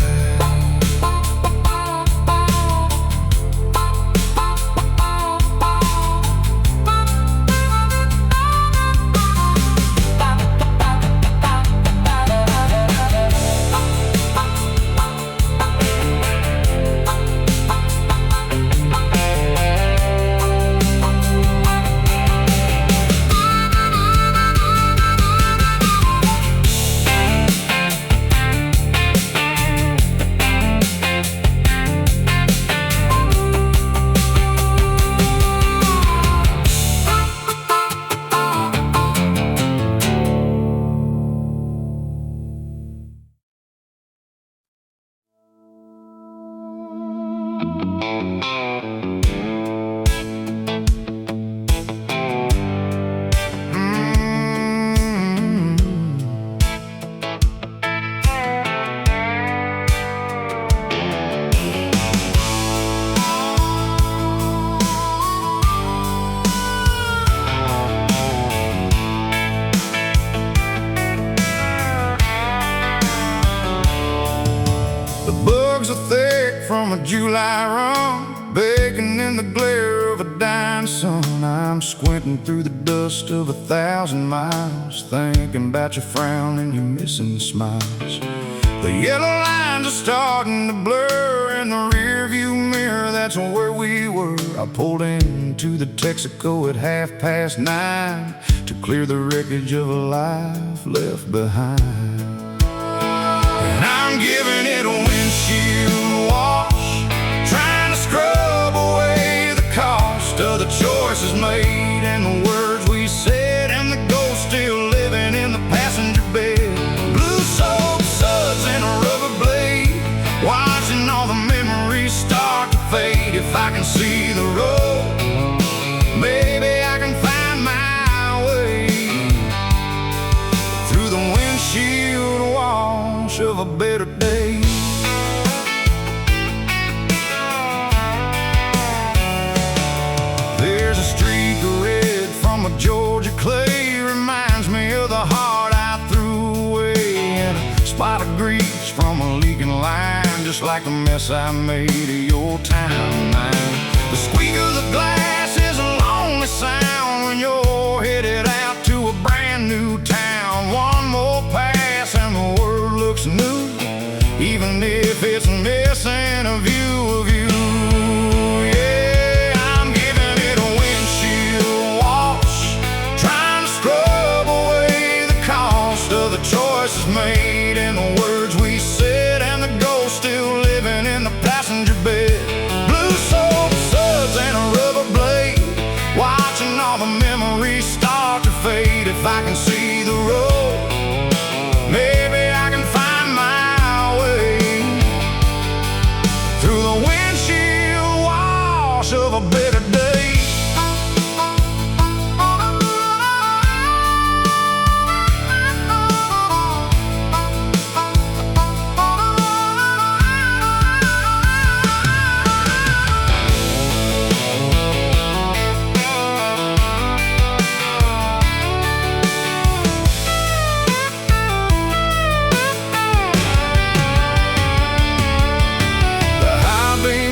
from a July run, baking in the glare of a dying sun, I'm squinting through the dust of 1,000 miles, thinking about your frown and your missing smiles. The yellow lines are starting to blur in the rearview mirror, that's where we were. I pulled into the Texaco at 9:30 to clear the wreckage of a life left behind. And I'm giving it a windshield wash, trying to scrub away the cost of the choices made and the words we said, and the ghost still living in the passenger bed. Blue soap suds and a rubber blade, watching all the memories start to fade. If I can see the road, maybe I can find my way through the windshield wash of a better day. There's a streak of red from a Georgia clay, reminds me of the heart I threw away, and a spot of grease from a leaking line, just like the mess I made of your timeline. The squeak of the glass is a lonely sound when you're headed out to a brand new town. One more pass and the world looks new, even if it's missing a view of you. Yeah, I'm giving it a windshield wash, trying to scrub away the cost of the choices made and the words we said, and the ghost still living in the passenger bed. Blue soap suds and a rubber blade, watching all the memories start to fade. If I can see the road, maybe I can find my way through the windshield wash of a better day.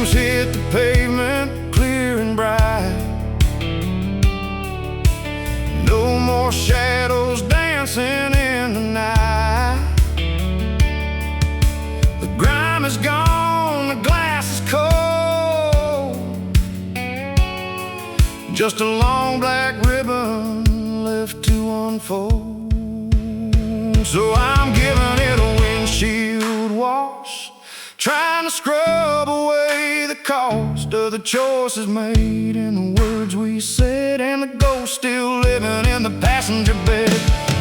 Hit the pavement clear and bright, no more shadows dancing in the night. The grime is gone, the glass is cold, just a long black ribbon left to unfold. So I'm giving it a windshield wash, trying to scrub away the cost of the choices made and the words we said, and the ghost still living in the passenger bed.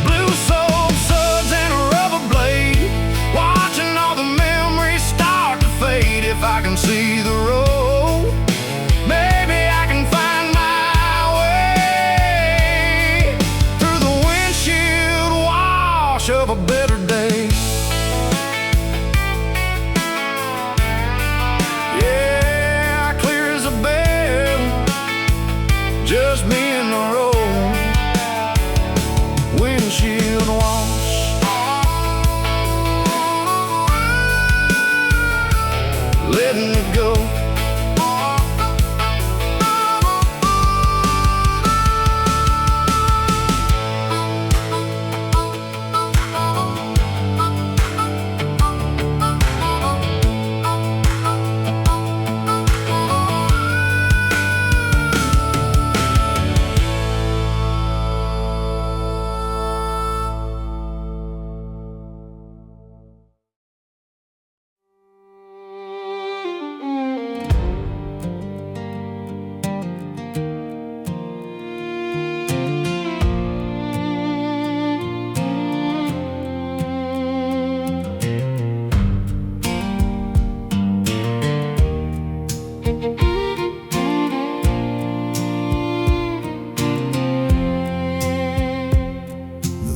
Blue soap suds and a rubber blade, watching all the memories start to fade. If I can see the road, maybe I can find my way through the windshield wash of a better day. Just me and the road, windshield wash, letting it go.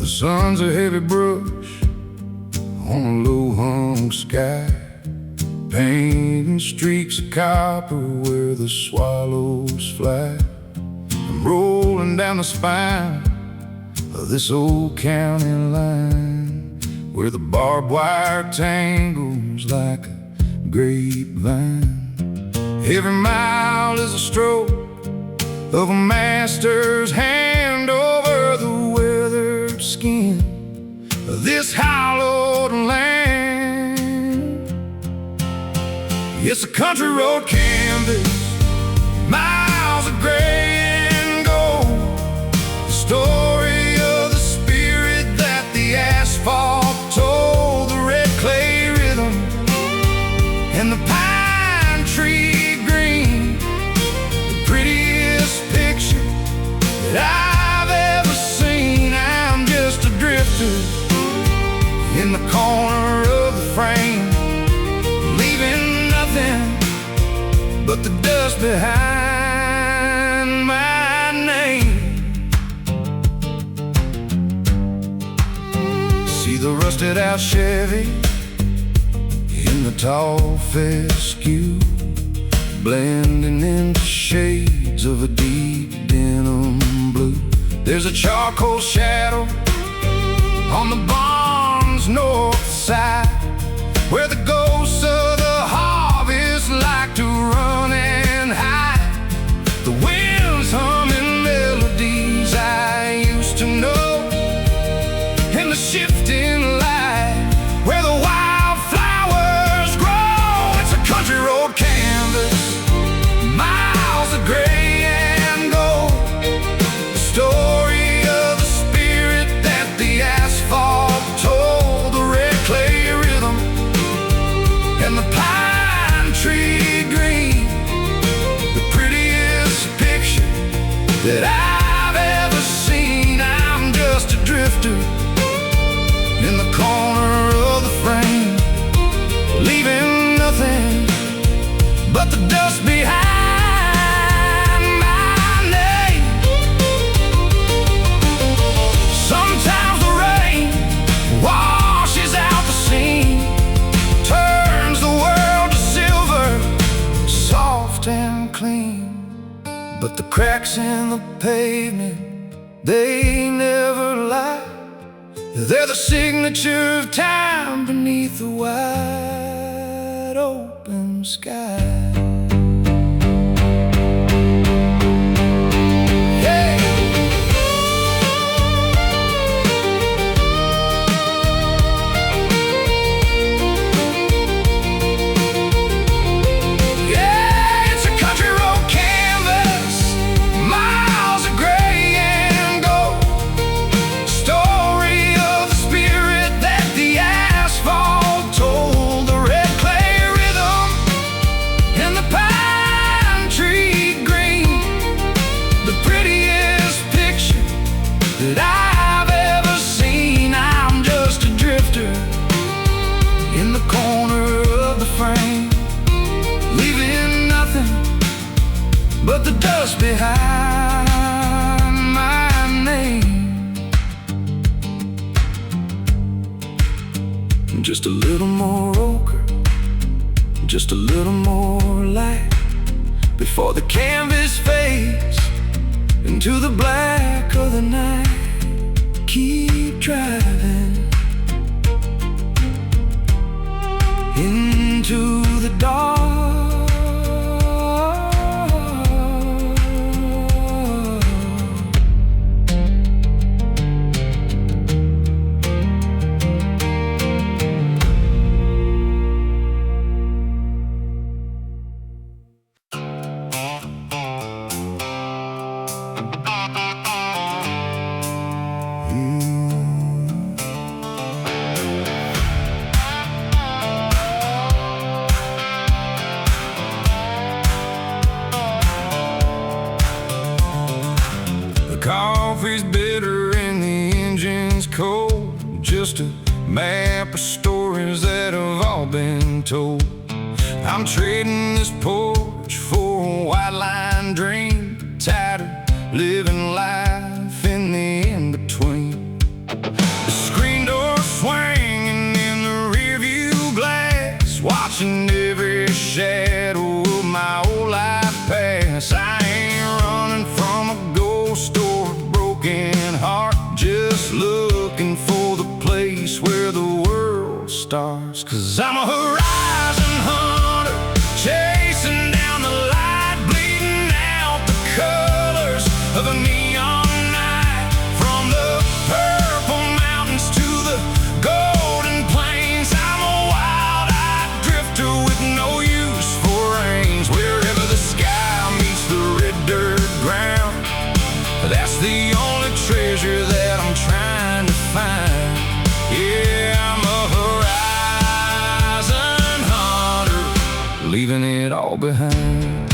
The sun's a heavy brush on a low-hung sky, painting streaks of copper where the swallows fly. I'm rolling down the spine of this old county line, where the barbed wire tangles like a grapevine. Every mile is a stroke of a master's hand over the weathered skin of this hallowed land. It's a country road canvas, miles of gray and gold, the story of the spirit that the asphalt told, the red clay rhythm and the pine tree green, the prettiest picture that I've ever seen. I'm just a drifter in the corner of the frame, leaving nothing but the dust behind my name. See the rusted out Chevy in the tall fescue, blending into shades of a deep denim blue. There's a charcoal shadow on the barn's north side, where the ghosts of the harvest like to run and hide. The wind's humming melodies I used to know, in the shifting light where the wildflowers grow. It's a country road canvas, miles of gray and gold, the story of the spirit that the asphalt told, the red clay rhythm and the pine tree green, the prettiest picture that I've ever seen. I'm just a drifter in the corner of the frame, leaving nothing but the dust behind my name. Sometimes the rain washes out the scene, turns the world to silver, soft and clean. But the cracks in the pavement, they never lie. They're the signature of time beneath the wide open sky. But the dust behind my name. Just a little more ochre, just a little more light, before the canvas fades into the black of the night. Keep driving into the dark. Coffee's bitter and the engine's cold, just a map of stories that have all been told. I'm trading this porch for a white line dream, tired of living life in the in-between. The screen door swinging in the rearview glass, watching every shadow of my old life pass. I ain't running from a ghost or a broken heart, just looking for the place where the world starts. 'Cause I'm a horizon hunter, chasing down the light, bleeding out the color all behind.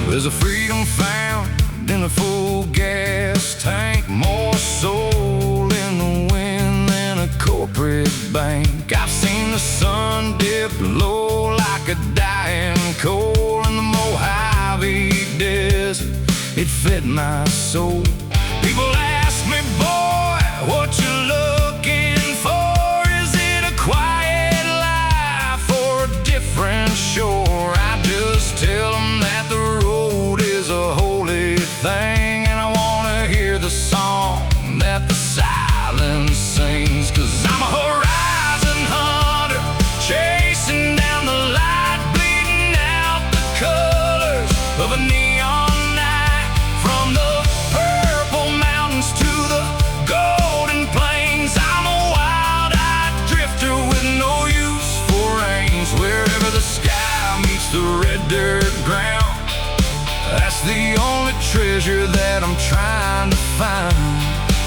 There's a freedom found in a full gas tank, more soul in the wind than a corporate bank. I've seen the sun dip low like a dying coal in the Mojave Desert. It fed my soul. People ask me, boy, what you looking for? Is it a quiet life or a different shore? I just tell them that the road is a holy thing, and I wanna hear the song that the silence sings. 'Cause I'm a horizon hunter, chasing down the light, bleeding out the colors of a neon night. From the purple mountains to the golden plains, I'm a wild-eyed drifter with no use for reins. Wherever the sky meets the red dirt ground, that's the only treasure that I'm trying to find.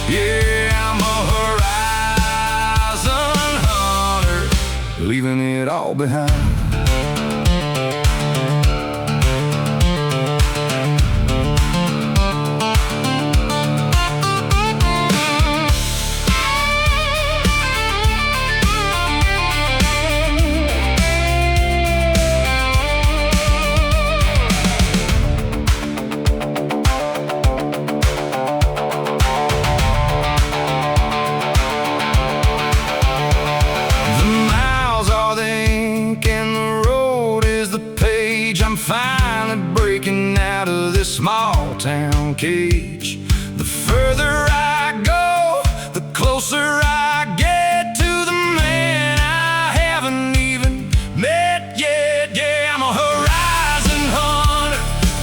Yeah, I'm a horizon hunter, leaving it all behind. I'm finally breaking out of this small town cage. The further I go, the closer I get to the man I haven't even met yet. Yeah, I'm a horizon hunter,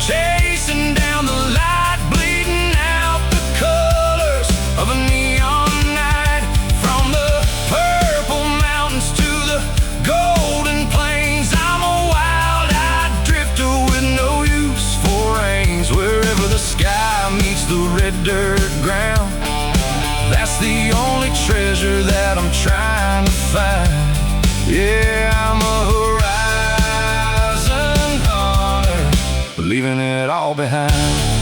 chasing down the light, bleeding out the colors of a neon night. From the purple mountains to the golden plains, I'm a wherever the sky meets the red dirt ground. That's the only treasure that I'm trying to find. Yeah, I'm a horizon hunter, leaving it all behind.